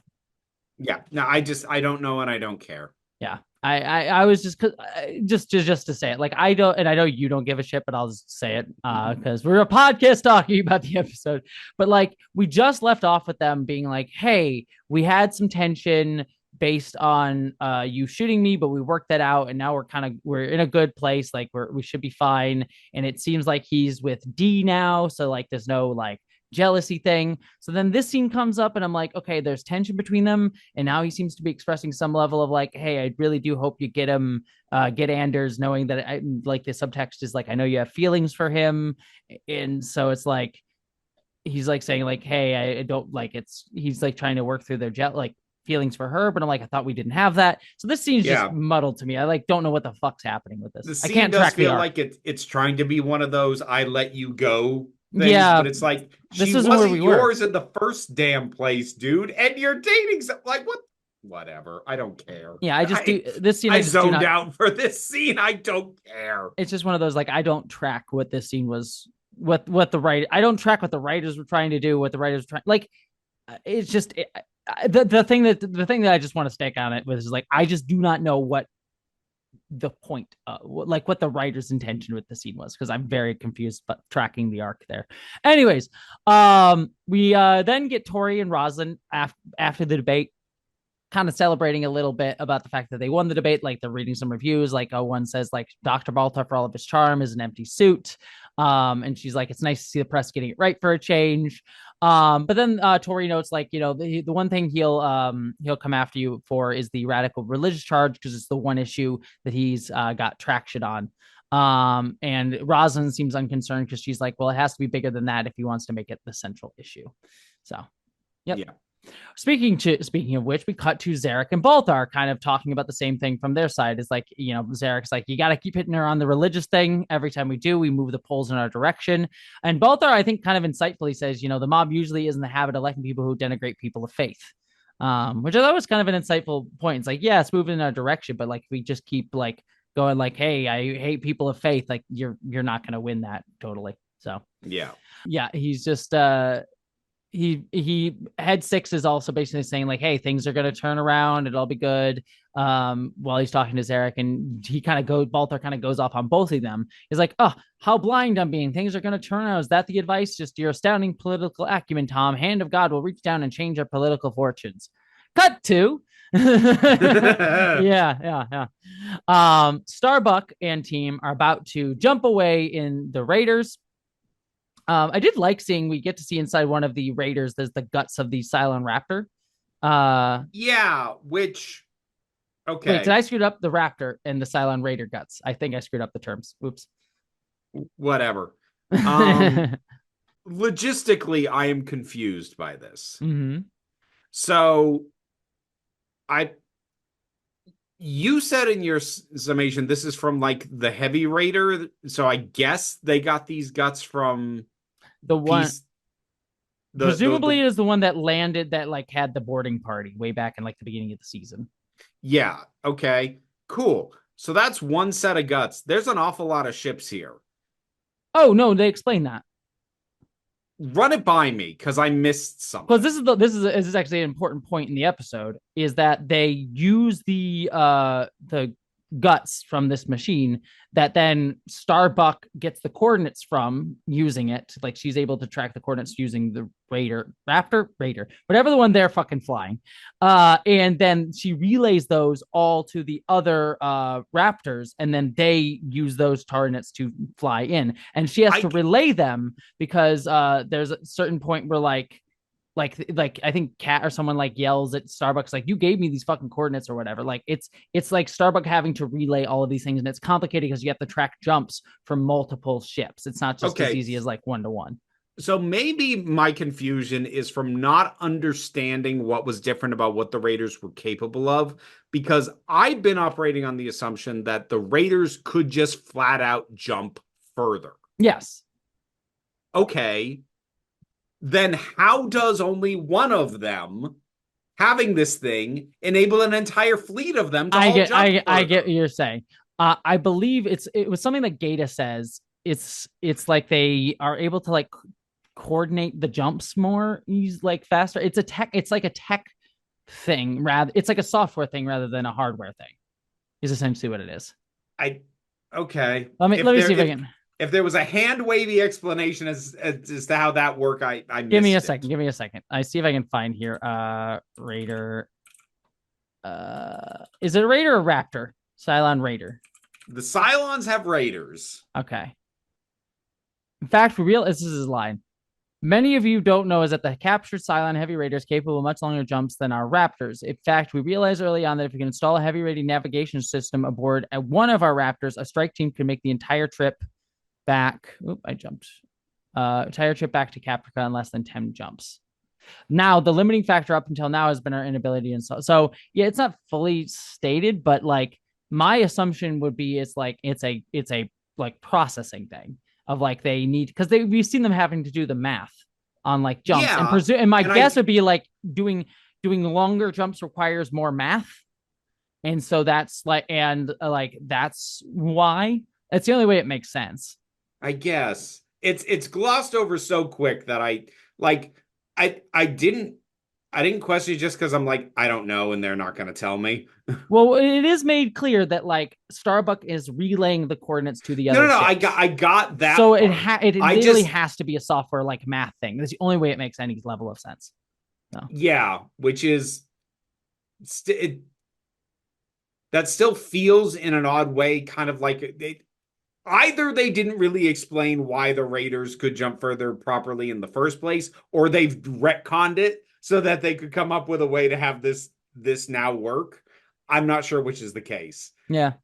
Yeah, no, I don't know and I don't care. Yeah. I was just to say it, like, I don't, and I know you don't give a shit, but I'll just say it because we're a podcast talking about the episode. But like, we just left off with them being like, hey, we had some tension based on you shooting me, but we worked that out, and now we're in a good place, like we should be fine. And it seems like he's with D now, so like there's no like jealousy thing. So then this scene comes up and I'm like, okay, there's tension between them, and now he seems to be expressing some level of like, hey, I really do hope you get him, get Anders, knowing that like the subtext is like, I know you have feelings for him. And so it's like he's like saying like, hey, I don't like, it's he's like trying to work through their like feelings for her, but I'm like, I thought we didn't have that. So this scene's just Yeah, muddled to me. I like don't know what the fuck's happening with this. the I scene can't does track the feel arc. like it's trying to be one of those I let you go things, Yeah, but it's like this she isn't where wasn't we were. yours in the first damn place, dude, and you're dating some like what? Whatever. I don't care. Yeah, I just do this scene. I I just do zoned not. out for this scene. I don't care. It's just one of those like, I don't track what this scene was, what the right. I don't track what the writers were trying to do, what the writers were trying like. It's just the thing that I just want to stake on it with is like, I just do not know what the point, like what the writer's intention with the scene was, because I'm very confused but tracking the arc there. Anyways, we then get Tori and Roslyn after the debate, kind of celebrating a little bit about the fact that they won the debate. Like, they're reading some reviews. Like, one says like, Dr. Balta, for all of his charm, is an empty suit. And she's like, it's nice to see the press getting it right for a change. But then Tori notes, like, the one thing he'll come after you for is the radical religious charge, because it's the one issue that he's got traction on. And Rosalind seems unconcerned because she's like, well, it has to be bigger than that if he wants to make it the central issue. So, yep. Yeah. Speaking of which, we cut to Zarek and Balthar kind of talking about the same thing from their side. Is like, Zarek's like, you got to keep hitting her on the religious thing. Every time we do, we move the polls in our direction. And Balthar, I think, kind of insightfully says, the mob usually is in the habit of electing people who denigrate people of faith. Which I thought was kind of an insightful point. It's like, yeah, it's moving in our direction, but like, we just keep like going like, hey, I hate people of faith. Like, you're not going to win that totally. So yeah, he's just he head six is also basically saying like, hey, things are going to turn around, it'll all be good, while he's talking to Zarek. And Balthar kind of goes off on both of them. He's like, oh, how blind I'm being, things are going to turn around, is that the advice? Just your astounding political acumen, Tom. Hand of God will reach down and change our political fortunes. Cut to yeah. Starbuck and team are about to jump away in the Raiders. I did like seeing, we get to see inside one of the Raiders, there's the guts of the Cylon Raptor. Yeah, which, okay. Wait, did I screw up the Raptor and the Cylon Raider guts? I think I screwed up the terms. Oops. Whatever. Logistically, I am confused by this. Mm-hmm. So, you said in your summation, this is from like the Heavy Raider. So I guess they got these guts from the one. Presumably is the one that landed, that like had the boarding party way back in like the beginning of the season. Yeah. Okay. Cool. So that's one set of guts. There's an awful lot of ships here. Oh no, they explain that. Run it by me, because I missed something. Because this is actually an important point in the episode, is that they use the guts from this machine that then Starbuck gets the coordinates from, using it. Like, she's able to track the coordinates using the Raptor, whatever the one they're fucking flying. And then she relays those all to the other Raptors, and then they use those coordinates to fly in. And she has to relay them because there's a certain point where like I think Kat or someone like yells at Starbucks like, you gave me these fucking coordinates or whatever. Like, it's like Starbuck having to relay all of these things, and it's complicated because you have to track jumps from multiple ships. It's not just as easy as like 1-to-1. So maybe my confusion is from not understanding what was different about what the Raiders were capable of, because I've been operating on the assumption that the Raiders could just flat out jump further. Yes. Okay. Then how does only one of them having this thing enable an entire fleet of them to I all jump further? I get what you're saying. I believe it was something that Gata says. It's like they are able to like coordinate the jumps more, use like faster. It's like a tech thing rather. It's like a software thing rather than a hardware thing. Is essentially what it is. I okay. Let me see if I can. If there was a hand wavy explanation as to how that worked, I Give me a missed second. it. Give me a second. I see if I can find here. Raider. Is it a Raider or Raptor? Cylon Raider. The Cylons have raiders. Okay. In fact, for real, this is his line. Many of you don't know is that the captured Cylon heavy raiders capable of much longer jumps than our Raptors. In fact, we realized early on that if we can install a heavy rated navigation system aboard one of our Raptors, a strike team can make the entire trip back. Oop, I jumped. Entire trip back to Caprica in less than 10 jumps. Now, the limiting factor up until now has been our inability to install. So, yeah, it's not fully stated, but like my assumption would be it's a like processing thing of like they need because we've seen them having to do the math on like jumps Yeah, and my and guess would be like doing longer jumps requires more math, and so that's like that's why it's the only way it makes sense. I guess it's glossed over so quick that like I didn't question it just because I'm like I don't know and they're not going to tell me. Well, it is made clear that like Starbuck is relaying the coordinates to the other No. ships. I got that. So part. it I literally just has to be a software like math thing. That's the only way it makes any level of sense. So. yeah, which is it, that still feels in an odd way, kind of like either they didn't really explain why the Raiders could jump further properly in the first place, or they've retconned it so that they could come up with a way to have this now work. I'm not sure which is the case. Yeah.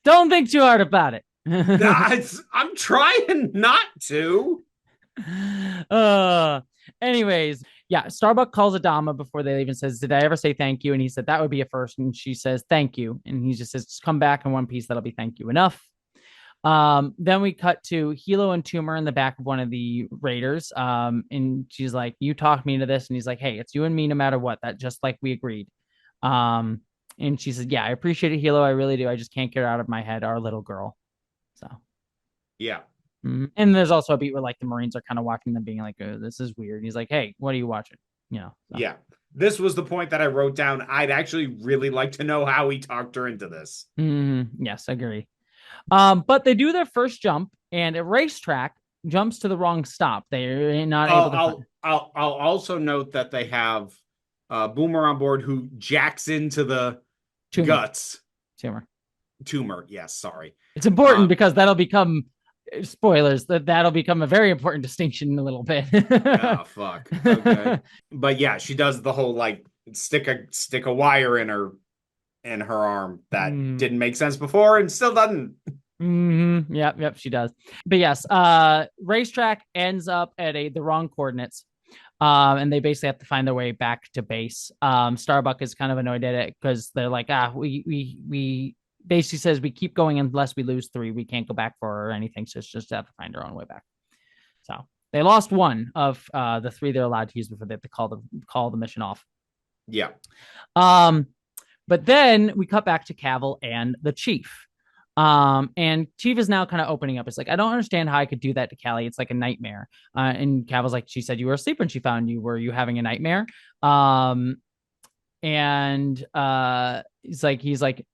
Don't think too hard about it. I'm trying not to. uh anyways, yeah, Starbuck calls Adama before they leave and says, "Did I ever say thank you?" And he said that would be a first. And she says, "Thank you." And he just says, "Just come back in one piece. That'll be thank you enough." Then we cut to Hilo and Tumor in the back of one of the Raiders. And she's like, "You talked me into this," and he's like, "Hey, it's you and me no matter what. That just like we agreed." Um, and she said, "Yeah, I appreciate it, Hilo. I really do. I just can't get her out of my head, our little girl." So Yeah. and there's also a beat where like the Marines are kind of watching them being like, oh, this is weird. And he's like, "Hey, what are you watching?" You know. So. Yeah. This was the point that I wrote down. I'd actually really like to know how he talked her into this. Yes, I agree. But they do their first jump, and a racetrack jumps to the wrong stop. They're not able to. I'll also note that they have Boomer on board who jacks into the Tumor. guts. Tumor. Yes, sorry. It's important because that'll become spoilers. That'll become a very important distinction in a little bit. Oh fuck. Okay. But yeah, she does the whole like stick a wire in her arm that didn't make sense before and still doesn't. Yep, she does. But yes, racetrack ends up at the wrong coordinates. And they basically have to find their way back to base. Starbuck is kind of annoyed at it because they're like, we basically says we keep going unless we lose 3. We can't go back for her or anything. So it's just have to find our own way back. So they lost one of the 3 they're allowed to use before they have to call the mission off. Yeah. But then we cut back to Cavill and the Chief. And Chief is now kind of opening up. It's like, I don't understand how I could do that to Callie. It's like a nightmare. And Cavill's like, she said you were asleep when she found you. Were you having a nightmare? And he's like,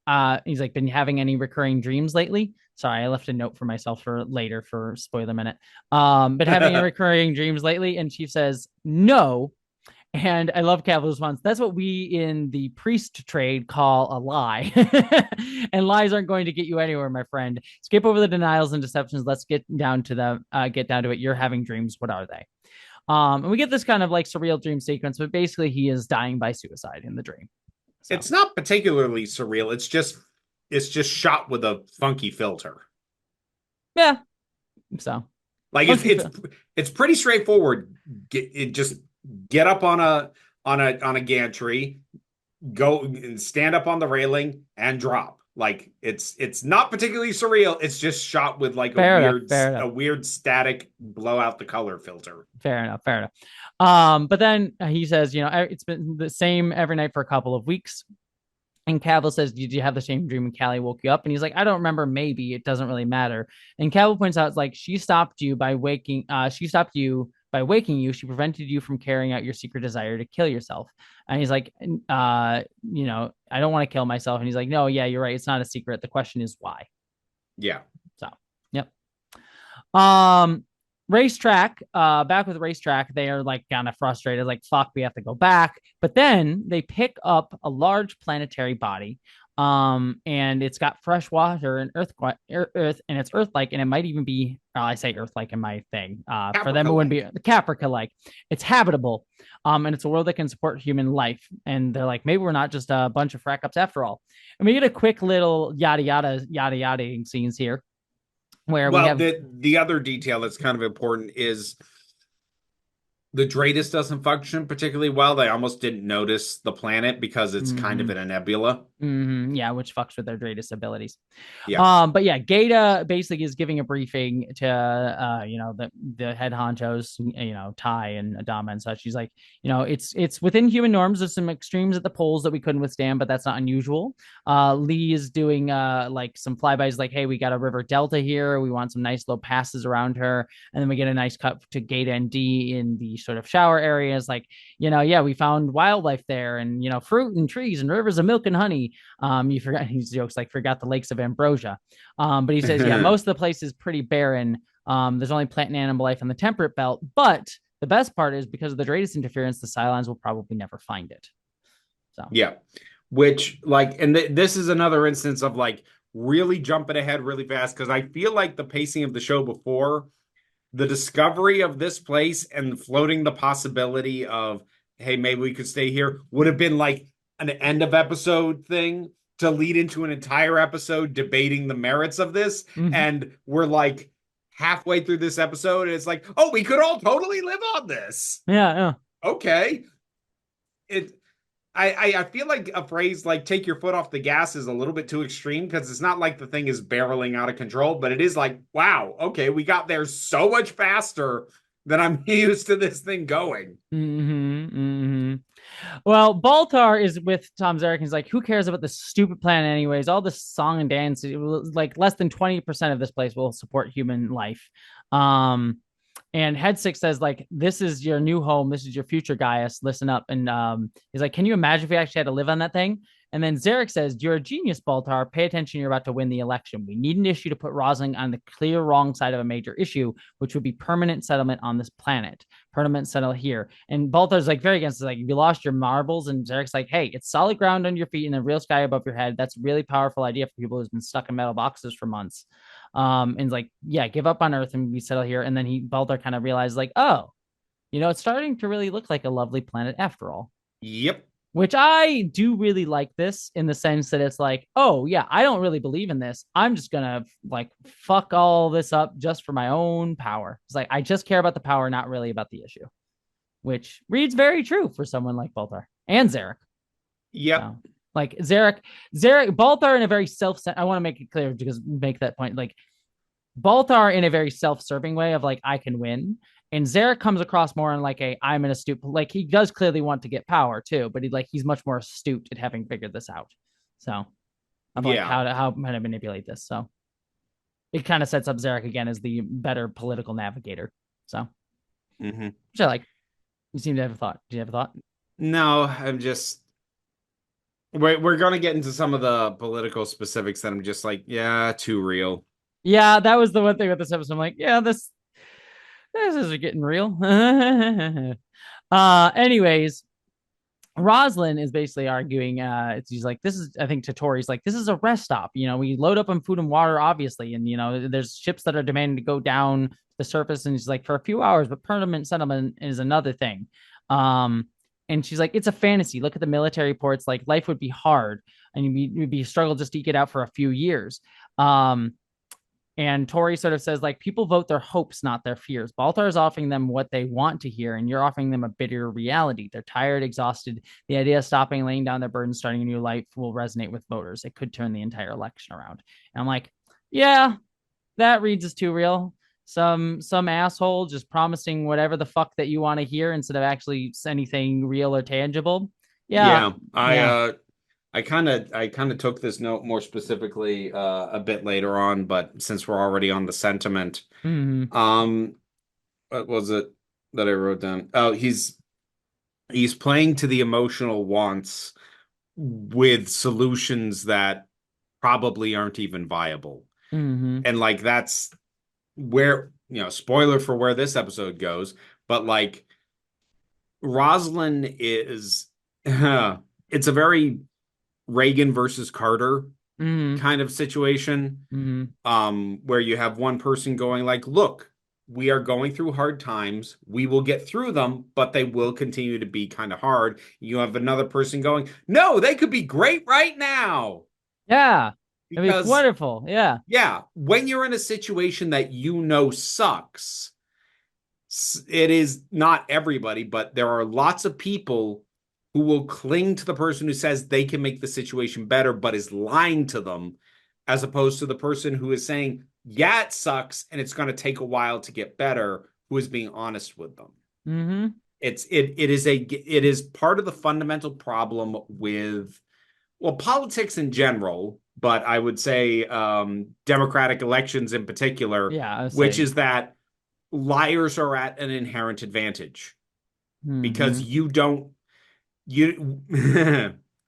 been having any recurring dreams lately? Sorry, I left a note for myself for later for spoiler minute. But having any recurring dreams lately? And Chief says, no. And I love Cavill's response. That's what we in the priest trade call a lie. And lies aren't going to get you anywhere, my friend. Skip over the denials and deceptions. Let's get down to it. You're having dreams. What are they? And we get this kind of like surreal dream sequence, but basically he is dying by suicide in the dream. So. It's not particularly surreal. It's just shot with a funky filter. Yeah. So like it's pretty straightforward. Get up on a gantry, go and stand up on the railing and drop. Like it's not particularly surreal. It's just shot with like a weird static blow out the color filter. Fair enough. But then he says, it's been the same every night for a couple of weeks. And Cavill says, "Did you have the same dream when Callie woke you up?" And he's like, "I don't remember. Maybe it doesn't really matter." And Cavill points out, it's like she stopped you by waking. She stopped you by waking you. She prevented you from carrying out your secret desire to kill yourself. And he's like, I don't want to kill myself. And he's like, "No, yeah, you're right. It's not a secret. The question is why." Yeah. So, yep. Um, Racetrack, back with Racetrack, they are like kind of frustrated, like, fuck, we have to go back. But then they pick up a large planetary body. And it's got fresh water and earth, and it's Earth-like, and it might even be, I say Earth-like in my thing. For them, it wouldn't be the Caprica-like. It's habitable. And it's a world that can support human life. And they're like, maybe we're not just a bunch of frack ups after all. And we get a quick little yada yada scenes here where we Well, have the other detail that's kind of important is the Dratus doesn't function particularly well. They almost didn't notice the planet because it's kind of in a nebula. Yeah, which fucks with their greatest abilities. Yeah. But yeah, Gata basically is giving a briefing to the head honchos, Ty and Adama and such. She's like, it's within human norms. There's some extremes at the poles that we couldn't withstand, but that's not unusual. Lee is doing like some flybys, like, hey, we got a river delta here. We want some nice low passes around her, and then we get a nice cut to Gata and D in the sort of shower areas, like, yeah, we found wildlife there, and fruit and trees and rivers of milk and honey. You forgot, he jokes like, forgot the lakes of ambrosia. But he says, yeah, most of the place is pretty barren. There's only plant and animal life on the temperate belt, but the best part is because of the greatest interference, the Cylons will probably never find it. So yeah, which like, and this is another instance of like really jumping ahead really fast, because I feel like the pacing of the show before, the discovery of this place and floating the possibility of, hey, maybe we could stay here, would have been like an end of episode thing to lead into an entire episode debating the merits of this. And we're like halfway through this episode, and it's like, oh, we could all totally live on this. Yeah. Okay. I feel like a phrase like "take your foot off the gas" is a little bit too extreme, because it's not like the thing is barreling out of control, but it is like, wow, okay, we got there so much faster than I'm used to this thing going. Well, Baltar is with Tom Zarek, and he's like, who cares about this stupid plan anyways? All this song and dance, like less than 20% of this place will support human life. And Head Six says, like, this is your new home. This is your future, Gaius. Listen up. And he's like, can you imagine if we actually had to live on that thing? And then Zarek says, you're a genius, Baltar. Pay attention. You're about to win the election. We need an issue to put Rosling on the clear wrong side of a major issue, which would be permanent settlement on this planet. Permanent settle here. And Baltar's like very against it. Like, you lost your marbles. And Zarek's like, hey, it's solid ground under your feet and a real sky above your head. That's a really powerful idea for people who's been stuck in metal boxes for months. And like, yeah, give up on Earth and we settle here. And then Baltar kind of realized, like, oh, it's starting to really look like a lovely planet after all. Yep. Which I do really like this, in the sense that it's like, oh yeah, I don't really believe in this. I'm just gonna like fuck all this up just for my own power. It's like, I just care about the power, not really about the issue. Which reads very true for someone like Baltar and Zarek. Yep. So, like Zarek, Baltar in a very I want to make it clear, because make that point, like Baltar in a very self-serving way of like, I can win. And Zarek comes across more in like I'm an astute, like he does clearly want to get power too, but he's much more astute at having figured this out. So of like how to manipulate this. So it kind of sets up Zarek again as the better political navigator. So which I like. You seem to have a thought. Do you have a thought? No, I'm just, we're gonna get into some of the political specifics that I'm just like, yeah, too real. Yeah, that was the one thing with this episode. I'm like, yeah, this is getting real. Anyways, Roslyn is basically arguing, she's like, this is, I think to Tori's like, this is a rest stop. We load up on food and water, obviously. And, there's ships that are demanding to go down the surface. And she's like, for a few hours, but permanent settlement is another thing. And she's like, it's a fantasy. Look at the military ports. Like, life would be hard and you'd be a struggle just to eke it out for a few years. And Tori sort of says, like, people vote their hopes, not their fears. Baltar is offering them what they want to hear, and you're offering them a bitter reality. They're tired, exhausted. The idea of stopping, laying down their burden, starting a new life will resonate with voters. It could turn the entire election around. And I'm like, yeah, that reads as too real. Some asshole just promising whatever the fuck that you want to hear instead of actually anything real or tangible. Yeah. I kind of took this note more specifically a bit later on, but since we're already on the sentiment, Hmm. um, what was it that I wrote down? Oh, he's playing to the emotional wants with solutions that probably aren't even viable. Hmm. And like that's where, spoiler for where this episode goes, but like Rosalind is it's a very Reagan versus Carter Hmm. kind of situation, Hmm. where you have one person going like, look, we are going through hard times. We will get through them, but they will continue to be kind of hard. You have another person going, no, they could be great right now. Yeah. It'd be Because, wonderful. Yeah. yeah, when you're in a situation that sucks, it is not everybody, but there are lots of people who will cling to the person who says they can make the situation better, but is lying to them, as opposed to the person who is saying, yeah, it sucks and it's going to take a while to get better, who is being honest with them. Hmm. It is part of the fundamental problem with, well, politics in general, but I would say democratic elections in particular, Yeah, I was which saying. is that liars are at an inherent advantage because Hmm. you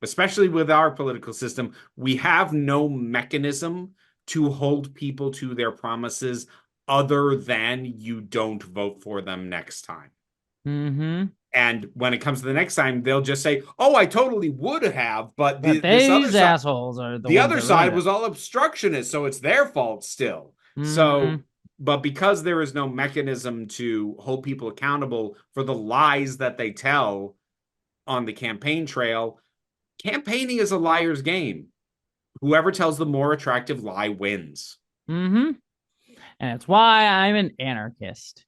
especially with our political system, we have no mechanism to hold people to their promises other than you don't vote for them next time. Hmm. And when it comes to the next time, they'll just say, "Oh, I totally would have, but But these assholes are the the ones other that ruined side it. was all obstructionist, so it's their fault still." Hmm. So, but because there is no mechanism to hold people accountable for the lies that they tell on the campaign trail, campaigning is a liar's game. Whoever tells the more attractive lie wins. Hmm. And it's why I'm an anarchist.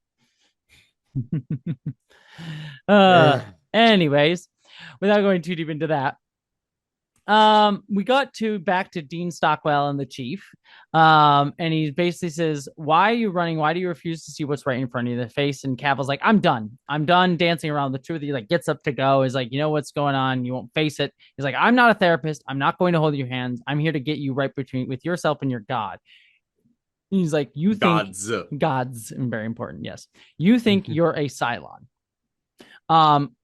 uh, Ugh. anyways, without going too deep into that, we got to back to Dean Stockwell and the chief. And he basically says, why are you running? Why do you refuse to see what's right in front of you, the face? And Cavill's like, I'm done dancing around the truth. He like gets up to go, is like, you know what's going on, you won't face it. He's like, I'm not a therapist, I'm not going to hold your hands, I'm here to get you right between with yourself and your God. He's like, you think Gods. God's very important, yes, you think you're a Cylon. um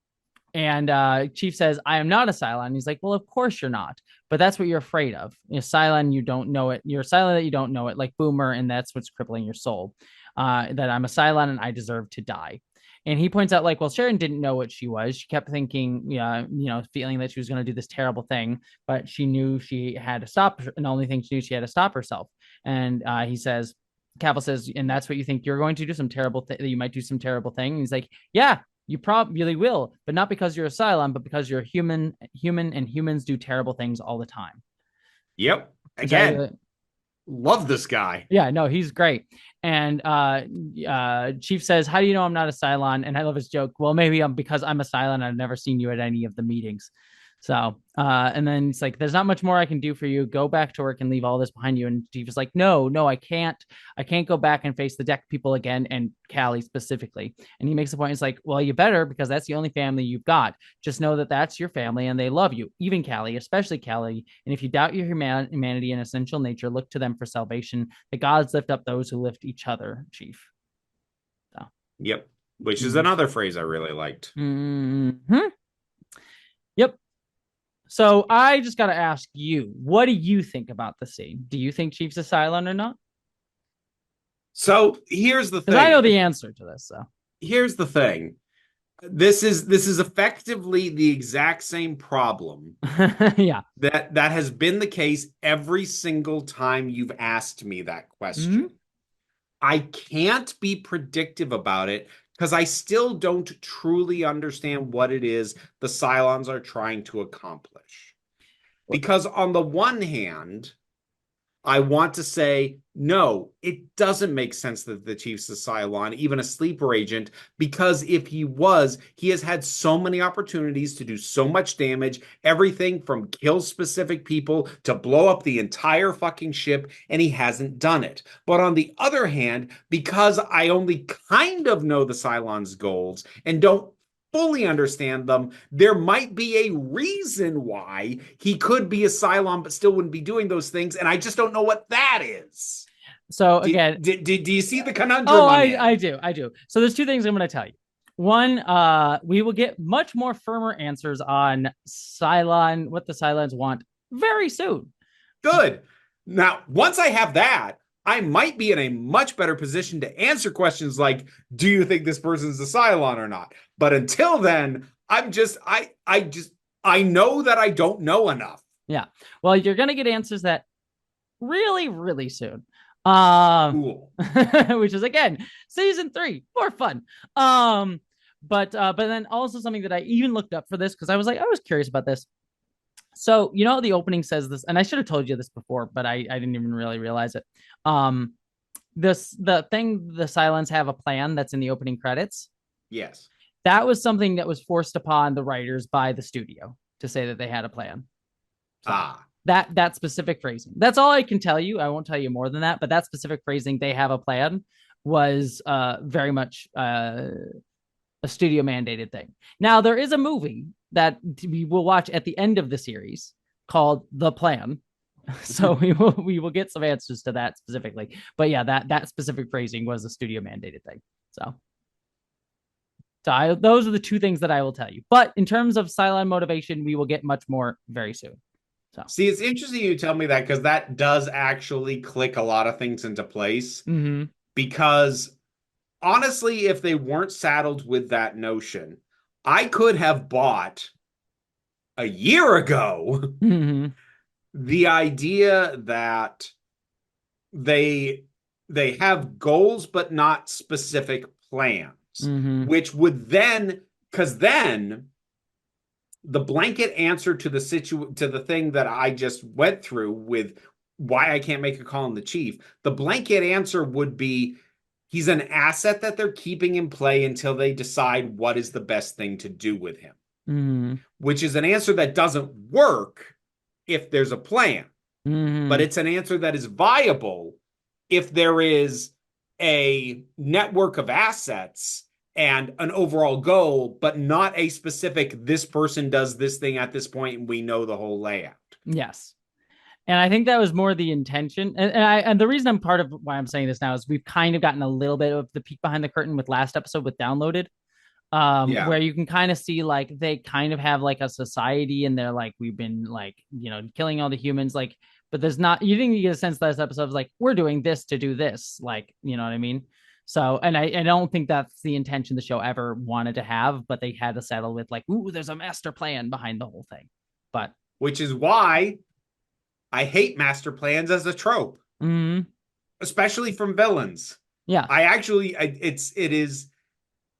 and Chief says, I am not a Cylon. He's like, well, of course you're not. But that's what you're afraid of. You're Cylon, you don't know it. You're Cylon that you don't know it, like Boomer, and that's what's crippling your soul. That I'm a Cylon and I deserve to die. And he points out, like, well, Sharon didn't know what she was. She kept thinking, feeling that she was going to do this terrible thing, but she knew she had to stop. And the only thing she knew, she had to stop herself. And he says, Cavill says, and that's what you think you're going to do, some terrible thing, that you might do some terrible thing. And he's like, yeah, you probably will, but not because you're a Cylon, but because you're human, and humans do terrible things all the time. Yep. Which I Again, love this guy. yeah, no, he's great. And Chief says, how do you know I'm not a Cylon? And I love his joke. Well, maybe I'm because I'm a Cylon. I've never seen you at any of the meetings. So, and then it's like, there's not much more I can do for you. Go back to work and leave all this behind you. And Chief is like, no, I can't. I can't go back and face the deck people again, and Callie specifically. And he makes the point. It's like, well, you better, because that's the only family you've got. Just know that that's your family and they love you, even Callie, especially Callie. And if you doubt your humanity and essential nature, look to them for salvation. The gods lift up those who lift each other, Chief. So, Yep. Which is mm-hmm. another phrase I really liked. Mm-hmm. Yep. So I just got to ask you, what do you think about the scene? Do you think Chief's a Cylon or not? So here's the Because I know thing. the answer to this. So Here's the thing. This is effectively the exact same problem yeah. that has been the case every single time you've asked me that question. Mm-hmm. I can't be predictive about it because I still don't truly understand what it is the Cylons are trying to accomplish. Because on the one hand, I want to say, no, it doesn't make sense that the Chief's a Cylon, even a sleeper agent, because if he was, he has had so many opportunities to do so much damage, everything from kill specific people to blow up the entire fucking ship, and he hasn't done it. But on the other hand, because I only kind of know the Cylon's goals and don't fully understand them. There might be a reason why he could be a Cylon, but still wouldn't be doing those things. And I just don't know what that is. So again, do you see the conundrum? oh, I do. So there's two things I'm going to tell you. One, we will get much more firmer answers on Cylon, what the Cylons want very soon. Good. Now, once I have that, I might be in a much better position to answer questions like, do you think this person's a Cylon or not? But until then, I know that I don't know enough. Yeah. Well, you're going to get answers that really, really soon. Cool. Which is again, season 3, more fun. But then also something that I even looked up for this because I was curious about this. So, the opening says this, and I should have told you this before, but I didn't even really realize it. The Cylons have a plan that's in the opening credits. Yes. That was something that was forced upon the writers by the studio to say that they had a plan. So that specific phrasing. That's all I can tell you. I won't tell you more than that, but that specific phrasing, they have a plan, was very much a studio mandated thing. Now, there is a movie that we will watch at the end of the series called The Plan. So we will get some answers to that specifically. But yeah, that specific phrasing was a studio mandated thing. So those are the two things that I will tell you. But in terms of Cylon motivation, we will get much more very soon. So see, it's interesting you tell me that because that does actually click a lot of things into place. Mm-hmm. Because honestly, if they weren't saddled with that notion, I could have bought a year ago the idea that they have goals but not specific plans, which would then, because then the blanket answer to the thing that I just went through with why I can't make a call on the chief, the blanket answer would be he's an asset that they're keeping in play until they decide what is the best thing to do with him, which is an answer that doesn't work if there's a plan. But it's an answer that is viable if there is a network of assets and an overall goal, but not a specific, this person does this thing at this point and we know the whole layout. Yes. And I think that was more the intention. And the reason I'm part of why I'm saying this now is we've kind of gotten a little bit of the peek behind the curtain with last episode with Downloaded, where you can kind of see like they kind of have like a society and they're like, we've been like, killing all the humans, like, but there's not, you didn't get a sense last episode of like, we're doing this to do this, like, you know what I mean? So, and I don't think that's the intention the show ever wanted to have, but they had to settle with like, ooh, there's a master plan behind the whole thing. But which is why I hate master plans as a trope, especially from villains. Yeah,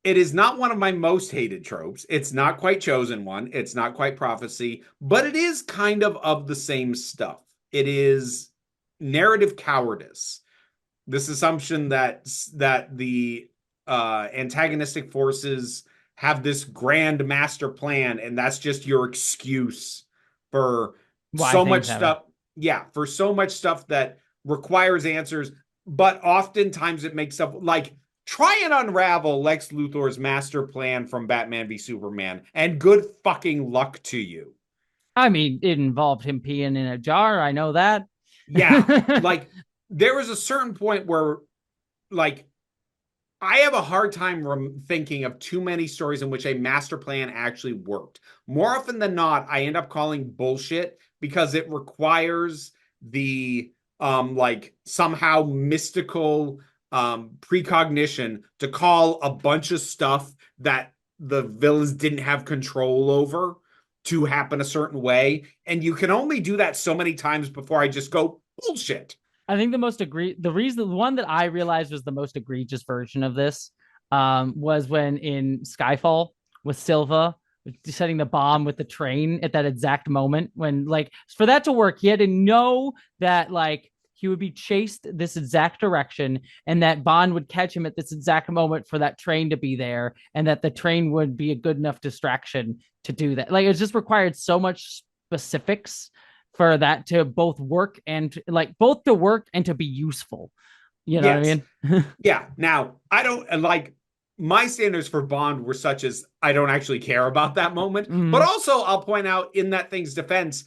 it is not one of my most hated tropes. It's not quite Chosen One. It's not quite Prophecy, but it is kind of the same stuff. It is narrative cowardice. This assumption that the antagonistic forces have this grand master plan, and that's just your excuse for so much stuff. Yeah, for so much stuff that requires answers, but oftentimes it makes up like try and unravel Lex Luthor's master plan from Batman v Superman, and good fucking luck to you. I mean, it involved him peeing in a jar. I know that. Yeah, like there was a certain point where, like, I have a hard time thinking of too many stories in which a master plan actually worked. More often than not, I end up calling bullshit because it requires the like somehow mystical precognition to call a bunch of stuff that the villains didn't have control over to happen a certain way. And you can only do that so many times before I just go bullshit. I think the one that I realized was the most egregious version of this was when in Skyfall with Silva setting the bomb with the train at that exact moment when, like, for that to work, he had to know that, like, he would be chased this exact direction and that Bond would catch him at this exact moment for that train to be there and that the train would be a good enough distraction to do that. Like, it just required so much specifics for that to both work and to be useful. You know what I mean? Yeah. Now, I don't like my standards for Bond were such as I don't actually care about that moment. But Mm. also, I'll point out in that thing's defense,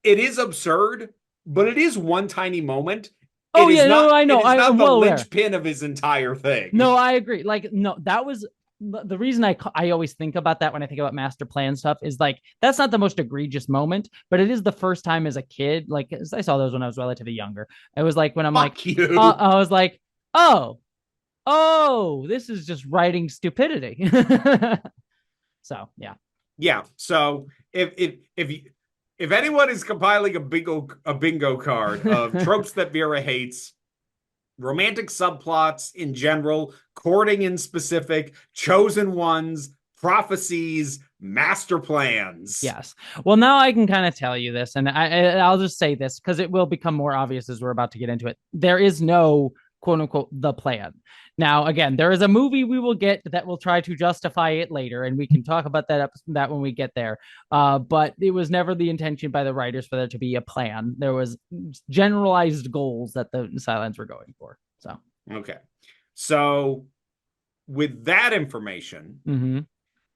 it is absurd, but it is one tiny moment. Oh yeah, no, I It know. is I'm not the well aware. linchpin of his entire thing. No, I agree. Like, no, that was the reason I always think about that when I think about master plan stuff is like that's not the most egregious moment, but it is the first time as a kid. Like I saw those when I was relatively younger. It was like when I'm like, Fuck you. I was like, oh, oh, this is just writing stupidity. So yeah. Yeah. So if anyone is compiling a bingo card of tropes that Vera hates, romantic subplots in general, courting in specific, chosen ones, prophecies, master plans. Yes. Well, now I can kind of tell you this, and I'll just say this because it will become more obvious as we're about to get into it. There is no quote unquote the plan. Now, again, there is a movie we will get that will try to justify it later, and we can talk about that when we get there. But it was never the intention by the writers for there to be a plan. There was generalized goals that the Cylons were going for. So okay, so with that information,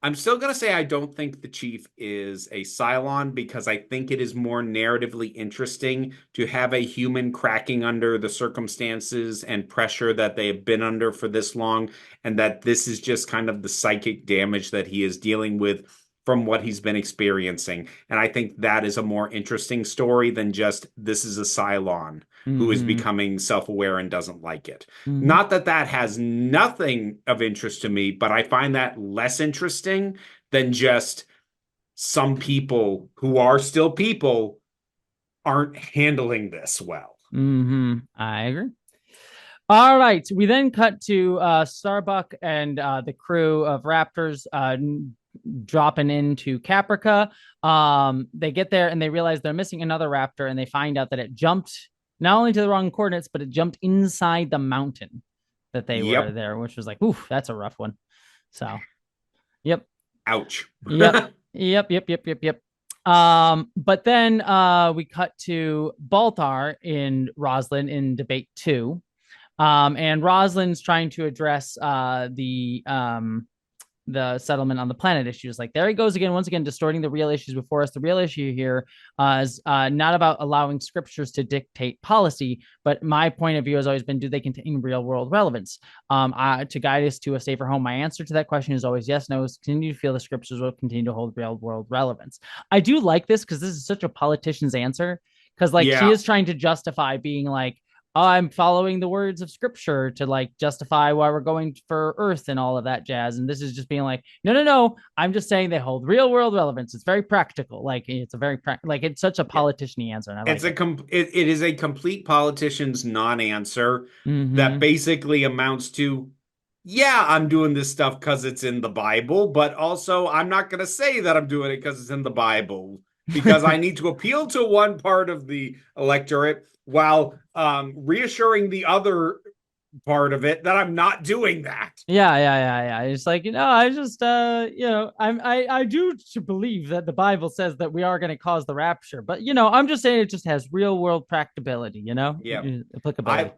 I'm still going to say I don't think the chief is a Cylon because I think it is more narratively interesting to have a human cracking under the circumstances and pressure that they have been under for this long, and that this is just kind of the psychic damage that he is dealing with from what he's been experiencing. And I think that is a more interesting story than just this is a Cylon who is becoming self-aware and doesn't like it. Not that that has nothing of interest to me, but I find that less interesting than just some people who are still people aren't handling this well. I agree. All right. We then cut to Starbuck and the crew of Raptors dropping into Caprica. They get there and they realize they're missing another Raptor, and they find out that it jumped not only to the wrong coordinates, but it jumped inside the mountain that they were there, which was like, oof, that's a rough one. So, yep. Ouch. Yep. Yep. But then we cut to Baltar in Roslin in debate 2. And Rosalind's trying to address the settlement on the planet issues. Like, there he goes again, once again, distorting the real issues before us. The real issue here is not about allowing scriptures to dictate policy, but my point of view has always been, do they contain real world relevance? To guide us to a safer home, my answer to that question is always yes, no. Continue to feel the scriptures will continue to hold real world relevance. I do like this because this is such a politician's answer. Because like she is trying to justify being like, oh, I'm following the words of scripture to like justify why we're going for Earth and all of that jazz. And this is just being like, no. I'm just saying they hold real world relevance. It's very practical. Like it's a very like it's such a politician-y answer. And I like it is a complete politician's non-answer that basically amounts to, yeah, I'm doing this stuff because it's in the Bible, but also I'm not going to say that I'm doing it because it's in the Bible because I need to appeal to one part of the electorate while reassuring the other part of it that I'm not doing that. Yeah. It's like, I just I do believe that the Bible says that we are going to cause the rapture, but I'm just saying it just has real world practicability, applicability.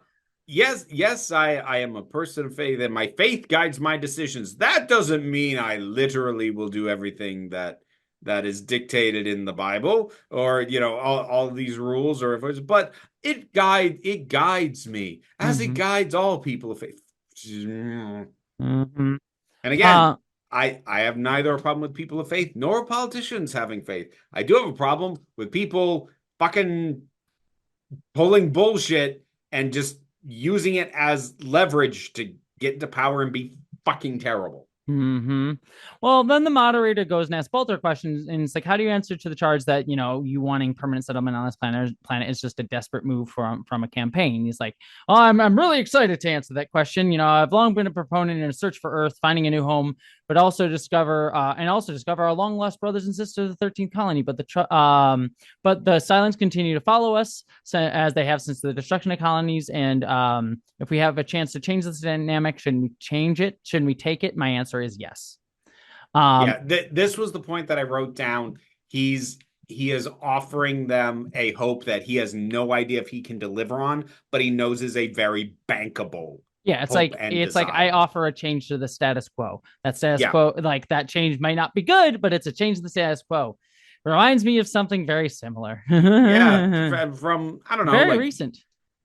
Yes, I am a person of faith and my faith guides my decisions. That doesn't mean I literally will do everything that is dictated in the Bible or all these rules but it guides me as it guides all people of faith. And again, I have neither a problem with people of faith nor politicians having faith. I do have a problem with people fucking pulling bullshit and just using it as leverage to get into power and be fucking terrible. Well, then the moderator goes and asks Baltar questions, and it's like, how do you answer to the charge that you wanting permanent settlement on this planet is just a desperate move from a campaign? He's like, oh, I'm really excited to answer that question. I've long been a proponent in a search for Earth, finding a new home, but also discover our long lost brothers and sisters of the 13th colony. But the Cylons continue to follow us as they have since the destruction of colonies, and if we have a chance to change this dynamic, shouldn't we change it? Shouldn't we take it? My answer is yes. This was the point that I wrote down. He is offering them a hope that he has no idea if he can deliver on, but he knows is a very bankable Yeah, hope and it's like I desire. offer a change to the status quo. That status Yeah. quo, like that change might not be good, but it's a change to the status quo. Reminds me of something very similar. Yeah. From I don't know, Very like, recent.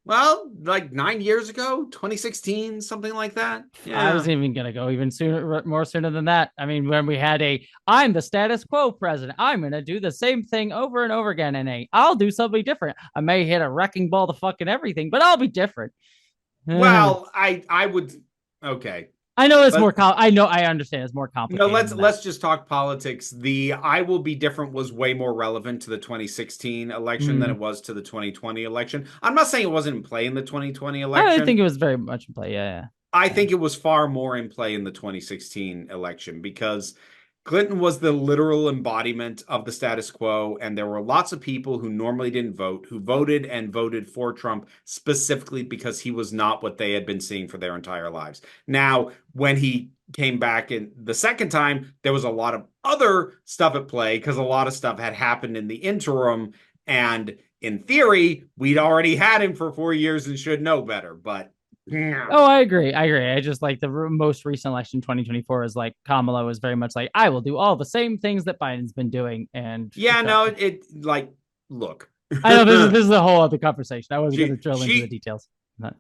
well, like 9 years ago, 2016, something like that. I Yeah. was even gonna go even sooner, more sooner than that. I mean, when we had I'm the status quo president. I'm gonna do the same thing over and over again. And I'll do something different. I may hit a wrecking ball to fucking everything, but I'll be different. Well, I would okay. I know it's Let more. I know. I understand. It's more No, complicated let's than that. let's just talk politics. The I will be different was way more relevant to the 2016 election than Mm. it was to the 2020 election. I'm not saying it wasn't in play in the 2020 I think election. it was very much in play. Yeah, I yeah, think it was far more in play in the 2016 election because Clinton was the literal embodiment of the status quo, and there were lots of people who normally didn't vote who voted and voted for Trump specifically because he was not what they had been seeing for their entire lives. Now, when he came back in the second time, there was a lot of other stuff at play because a lot of stuff had happened in the interim, and in theory, we'd already had him for 4 years and should know better, but yeah. Oh, I agree. I agree. I just like the most recent election, 2024, is like Kamala was very much like, I will do all the same things that Biden's been doing. And Yeah, so no, it like look. I know this is a whole other conversation. I wasn't going to she drill into the she details. But,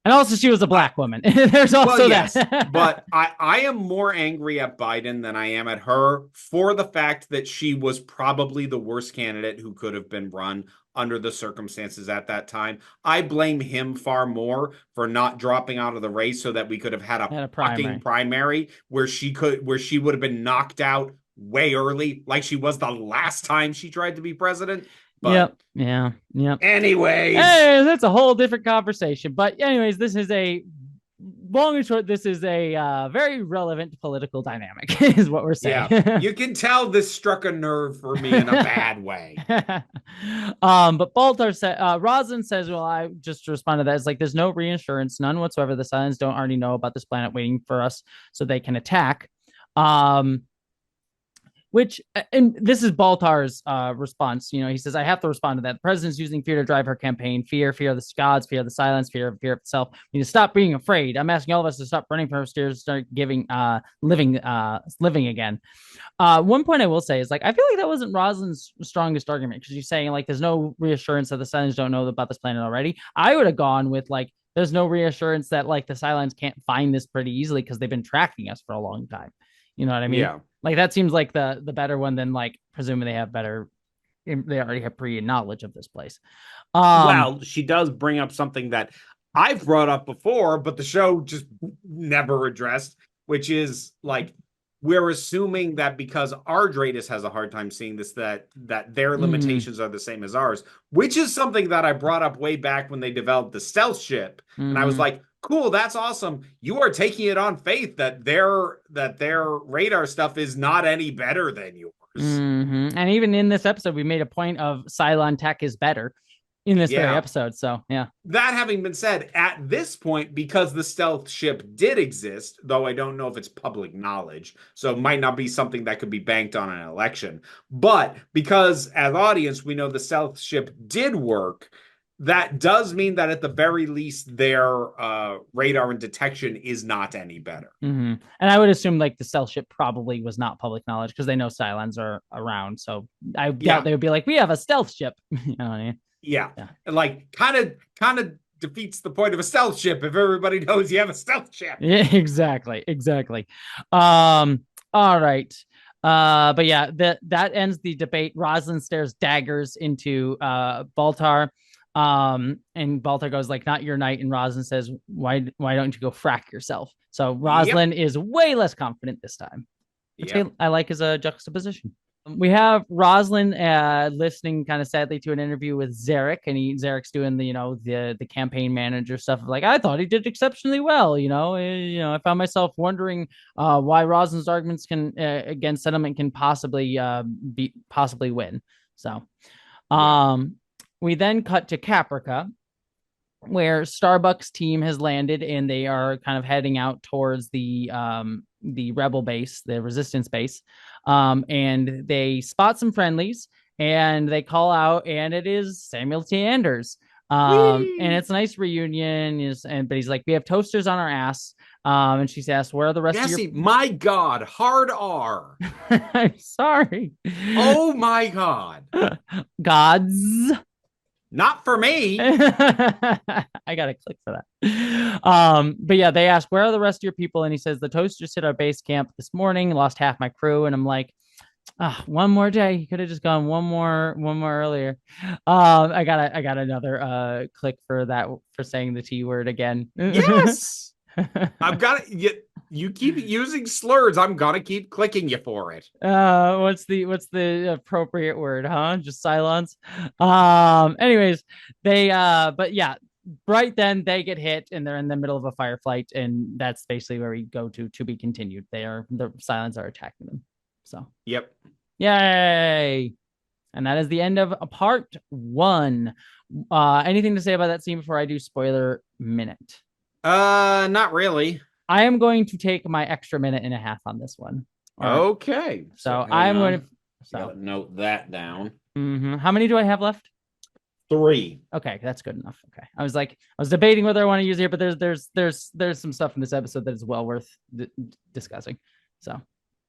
and also, she was a I black woman. There's well, also yes, that. but I am more angry at Biden than I am at her for the fact that she was probably the worst candidate who could have been run under the circumstances at that time. I blame him far more for not dropping out of the race so that we could have had a At a fucking primary. primary where she would have been knocked out way early like she was the last time she tried to be president. But Yep. Yeah. Yep. anyways, Hey, that's a whole different conversation. But anyways, this is a long and short. This is a very relevant political dynamic, is what we're saying. yeah, you can tell this struck a nerve for me in a bad way. But Baltar said, Roslin says, well, I just respond to that. It's like there's no reinsurance, none whatsoever. The Silence don't already know about this planet waiting for us so they can attack. Um, which and this is Baltar's response. He says, I have to respond to that. The president's using fear to drive her campaign. Fear of the gods, fear of the silence, fear of itself. We need to stop being afraid. I'm asking all of us to stop running from our stairs, start living again. One point I will say is like I feel like that wasn't Rosalind's strongest argument because she's saying like there's no reassurance that the Silence don't know about this planet already. I would have gone with like there's no reassurance that like the Silence can't find this pretty easily because they've been tracking us for a long time. You know what I mean? Yeah. Like that seems like the better one than like presuming they already have pre knowledge of this place. Well, she does bring up something that I've brought up before, but the show just never addressed, which is like we're assuming that because Ardradis has a hard time seeing this, that their limitations are the same as ours, which is something that I brought up way back when they developed the stealth ship, and I was like, cool, that's awesome. You are taking it on faith that their radar stuff is not any better than yours. And even in this episode, we made a point of Cylon tech is better in this very Yeah. episode. So yeah. That having been said, at this point, because the stealth ship did exist, though I don't know if it's public knowledge, so it might not be something that could be banked on an election. But because as audience, we know the stealth ship did work, that does mean that at the very least their radar and detection is not any better. And I would assume like the stealth ship probably was not public knowledge because they know Cylons are around. So I doubt they would be like, we have a stealth ship. You know what I mean? Yeah. Like kind of defeats the point of a stealth ship if everybody knows you have a stealth ship. Yeah, exactly. All right. But yeah, that ends the debate. Roslin stares daggers into Baltar. And Baltar goes like, not your night. And Roslin says, why don't you go Frak yourself? So Roslin is way less confident this time, which I like as a juxtaposition. We have Roslin listening kind of sadly to an interview with Zarek, and Zarek's doing the campaign manager stuff. Like I thought he did exceptionally well. I found myself wondering why Roslin's arguments against settlement can possibly win. So, we then cut to Caprica, where Starbucks team has landed and they are kind of heading out towards the rebel base, the resistance base. And they spot some friendlies and they call out, and it is Samuel T. Anders. And it's a nice reunion. But he's like, we have toasters on our ass. And she's asked, where are the rest of your Jesse, my God, hard R. I'm sorry. Oh my God. Gods. Not for me. I gotta click for that. But yeah, they ask, where are the rest of your people? And he says, the toasters hit our base camp this morning, lost half my crew. And I'm like, one more day. He could have just gone one more earlier. I got another click for that for saying the T word again. Yes. I've got it. You keep using slurs. I'm gonna keep clicking you for it. What's the appropriate word, huh? Just silence. Anyways, they but yeah, right then they get hit and they're in the middle of a firefight, and that's basically where we go to be continued. The Cylons are attacking them. So yep. Yay. And that is the end of part 1. Anything to say about that scene before I do spoiler minute? Not really. I am going to take my extra minute and a half on this one. Okay. So I'm going to gotta note that down. How many do I have left? 3. Okay, that's good enough. Okay. I was debating whether I want to use it, but there's some stuff in this episode that is well worth discussing. So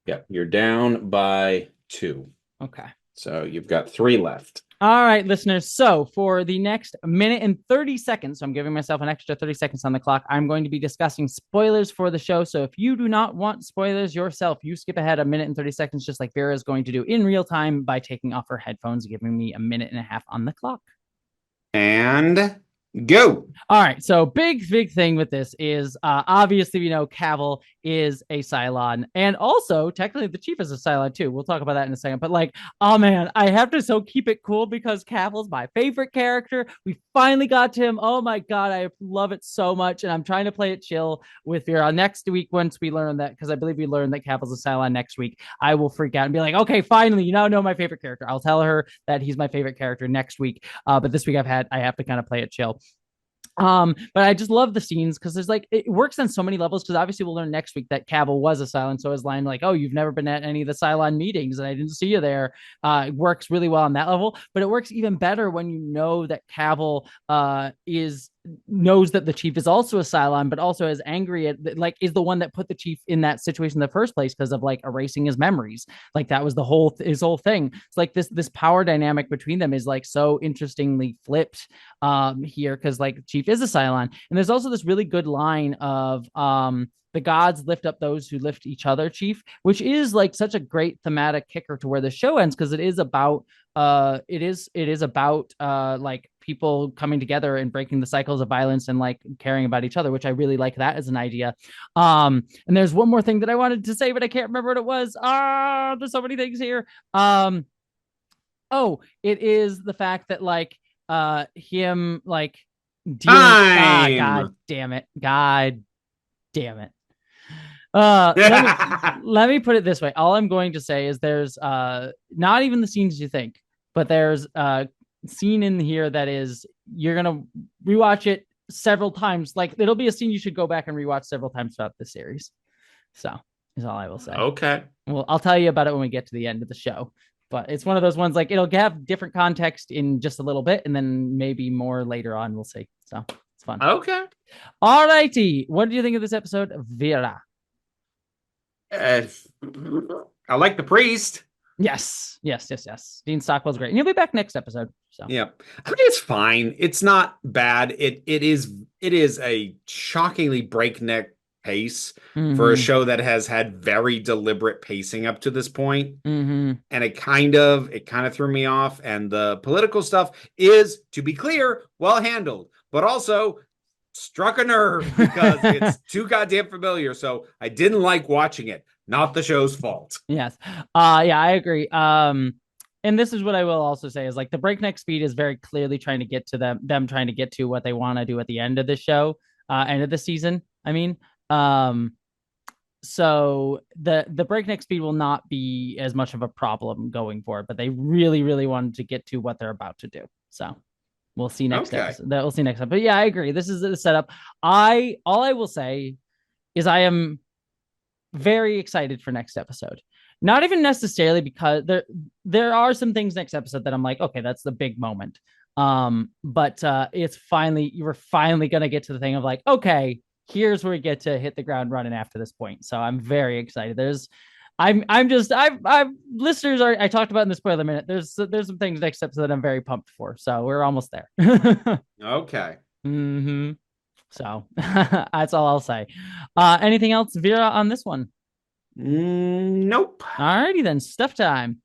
yeah, you're down by 2. Okay. So you've got 3 left. All right, listeners. So for the next minute and 30 seconds, so I'm giving myself an extra 30 seconds on the clock, I'm going to be discussing spoilers for the show. So if you do not want spoilers yourself, you skip ahead a minute and 30 seconds, just like Vera is going to do in real time by taking off her headphones, giving me a minute and a half on the clock. And go. All right. So big thing with this is obviously we know Cavill is a Cylon, and also technically the Chief is a Cylon too. We'll talk about that in a second. But like, oh man, I have to keep it cool because Cavill's my favorite character. We finally got to him. Oh my god, I love it so much, and I'm trying to play it chill with Vera. Next week, once we learn that, because I believe we learned that Cavill's a Cylon next week, I will freak out and be like, okay, finally, you now know my favorite character. I'll tell her that he's my favorite character next week. But this week I have to kind of play it chill. But I just love the scenes because there's like it works on so many levels, because obviously we'll learn next week that Cavill was a Cylon, so his line like, oh, you've never been at any of the Cylon meetings and I didn't see you there, it works really well on that level. But it works even better when you know that Cavill knows that the Chief is also a Cylon, but also is angry at, like, is the one that put the Chief in that situation in the first place because of like erasing his memories. Like that was his whole thing. It's like this power dynamic between them is like so interestingly flipped here, because like Chief is a Cylon. And there's also this really good line of the gods lift up those who lift each other, Chief, which is like such a great thematic kicker to where the show ends, because it is about like people coming together and breaking the cycles of violence and like caring about each other, which I really like that as an idea. And there's one more thing that I wanted to say, but I can't remember what it was. There's so many things here. It is the fact that like him like dealing. God damn it. Let me put it this way. All I'm going to say is there's not even the scenes you think, but there's a scene in here that is, you're gonna rewatch it several times. Like it'll be a scene you should go back and rewatch several times throughout the series. So is all I will say. Okay. Well, I'll tell you about it when we get to the end of the show. But it's one of those ones, like it'll have different context in just a little bit, and then maybe more later on. We'll see. So it's fun. Okay. All righty. What do you think of this episode, Vera? I like the priest. Yes. Dean Stockwell's great, and he'll be back next episode. So yeah, I mean it's fine. It's not bad. It is a shockingly breakneck pace for a show that has had very deliberate pacing up to this point. And it kind of threw me off. And the political stuff is, to be clear, well handled, but also struck a nerve because it's too goddamn familiar. So I didn't like watching it. Not the show's fault. Yes. Yeah, I agree. And this is what I will also say is like the breakneck speed is very clearly trying to get to them trying to get to what they want to do at the end of the show, end of the season. I mean, so the breakneck speed will not be as much of a problem going forward, but they really, really wanted to get to what they're about to do. So we'll see next episode. We'll see next time. But yeah, I agree. This is the setup. All I will say is I am very excited for next episode. Not even necessarily because there are some things next episode that I'm like, okay, that's the big moment. But you were finally gonna get to the thing of like, okay, here's where we get to hit the ground running after this point. So I'm very excited. I'm listeners are I talked about in the spoiler minute. There's some things next episode that I'm very pumped for. So we're almost there. Okay. Mm-hmm. So that's all I'll say. Anything else, Vera, on this one? Nope. Alrighty then, stuff time.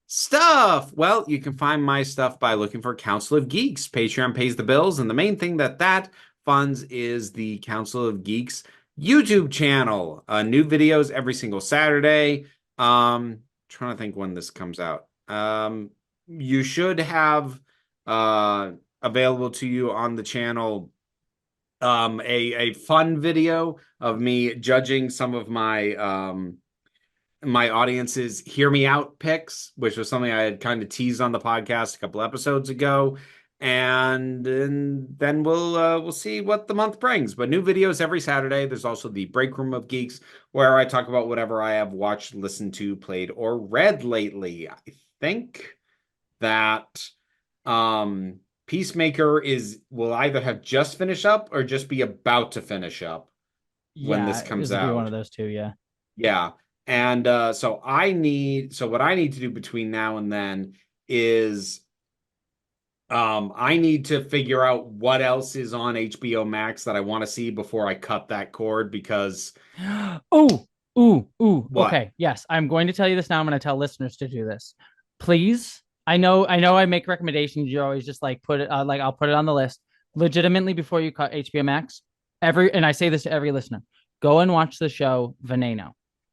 Stuff. Well, you can find my stuff by looking for Council of Geeks. Patreon pays the bills, and the main thing that funds is the Council of Geeks YouTube channel. New videos every single Saturday. Trying to think when this comes out. You should have available to you on the channel a fun video of me judging some of my audience's hear me out picks, which was something I had kind of teased on the podcast a couple episodes ago. And then we'll see what the month brings. But new videos every Saturday. There's also the Break Room of Geeks, where I talk about whatever I have watched, listened to, played, or read lately. I think that Peacemaker will either have just finished up or just be about to finish up when this comes This would be out. one of those two, yeah. Yeah. And so what I need to do between now and then is I need to figure out what else is on HBO Max that I want to see before I cut that cord because Oh, ooh. what? Okay, yes, I'm going to tell you this now. I'm going to tell listeners to do this. Please. I know I make recommendations. You always just like put it like I'll put it on the list. Legitimately before you cut HBO Max, and I say this to every listener, go and watch the show Veneno.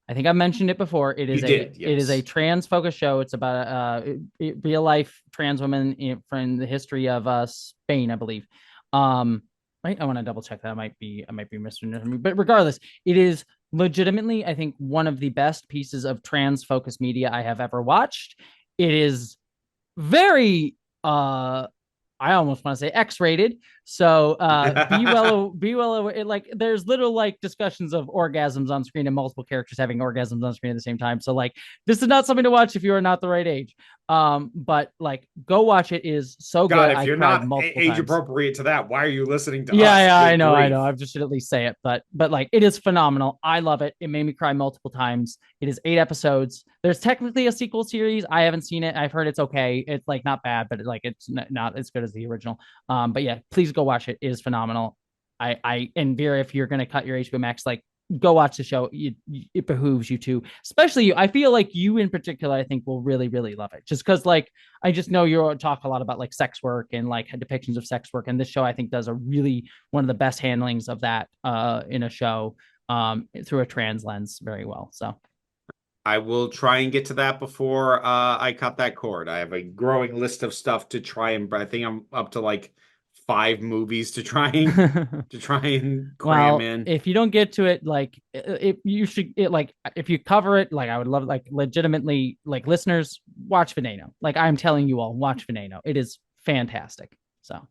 I think I mentioned it before. You did, it is a yes. trans focused show. It's about real life trans women from the history of Spain, I believe. Right, I want to double check that. I might be misremembering, but regardless, it is legitimately, I think, one of the best pieces of trans focused media I have ever watched. It is very I almost want to say X-rated. So be well it, like there's little like discussions of orgasms on screen and multiple characters having orgasms on screen at the same time. So like this is not something to watch if you are not the right age. But like go watch it. It is so God, good. if I you're cried not multiple age times. appropriate to that, why are you listening to Yeah, us? yeah, Good I grief. know. I just should at least say it, but like it is phenomenal. I love it. It made me cry multiple times. It is 8 episodes. There's technically a sequel series. I haven't seen it. I've heard it's okay. It's like not bad, but it's not as good as the original. But yeah, please go watch it. It is phenomenal. And Vera, if you're gonna cut your HBO Max, like go watch the show. It behooves you to, especially you. I feel like you in particular, I think will really, really love it. Just because like I just know you talk a lot about like sex work and like depictions of sex work, and this show I think does a really one of the best handlings of that in a show through a trans lens very well. So I will try and get to that before I cut that cord. I have a growing list of stuff to try and I think I'm up to like 5 movies to try and cram well, in. if you don't get to it, like if you should it like if you cover it, like I would love like legitimately like listeners watch Veneno. Like I'm telling you all, watch Veneno. It is fantastic. So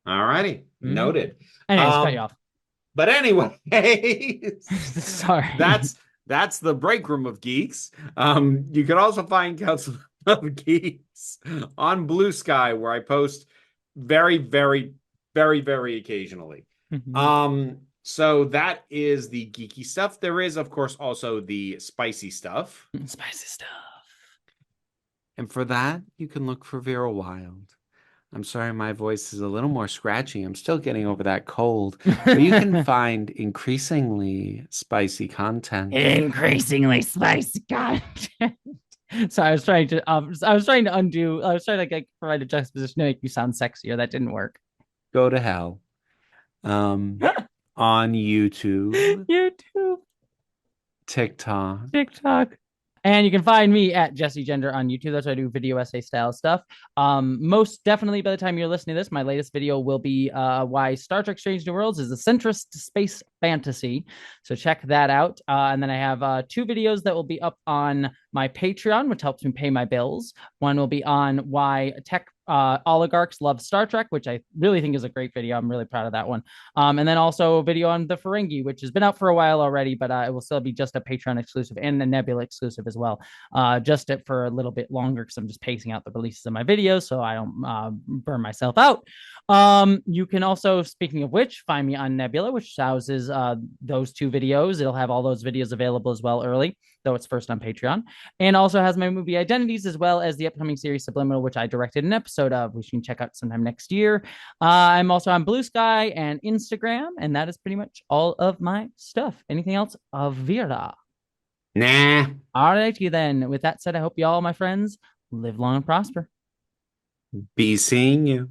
All righty. mhm. Noted. Anyways, cut you off. But anyway, Sorry. that's the break room of geeks. You can also find Council of Geeks on Blue Sky, where I post very, very, very, very occasionally. So that is the geeky stuff. There is, of course, also the spicy stuff. Spicy stuff. And for that, you can look for Vera Wild. I'm sorry my voice is a little more scratchy. I'm still getting over that cold. But you can find increasingly spicy content. Increasingly spicy content. So I was trying to undo. I was trying to like provide a juxtaposition to make you sound sexier. That didn't work. Go to hell. On YouTube, YouTube, TikTok. And you can find me at Jesse Gender on YouTube. That's why I do video essay style stuff. Most definitely by the time you're listening to this, my latest video will be why Star Trek Strange New Worlds is a centrist space fantasy. So check that out. And then I have 2 videos that will be up on my Patreon, which helps me pay my bills. One will be on why tech oligarchs love Star Trek, which I really think is a great video. I'm really proud of that one. And then also a video on the Ferengi, which has been out for a while already, but it will still be just a Patreon exclusive and a Nebula exclusive as well. Just it for a little bit longer because I'm just pacing out the releases of my videos so I don't burn myself out. You can also, speaking of which, find me on Nebula, which houses those two videos. It'll have all those videos available as well early, though it's first on Patreon, and also has my movie Identities as well as the upcoming series Subliminal, which I directed an episode of, which you can check out sometime next year. I'm also on Blue Sky and Instagram, and that is pretty much all of my stuff. Anything else, Avira? Nah. All righty then. With that said, I hope you all, my friends, live long and prosper. Be seeing you.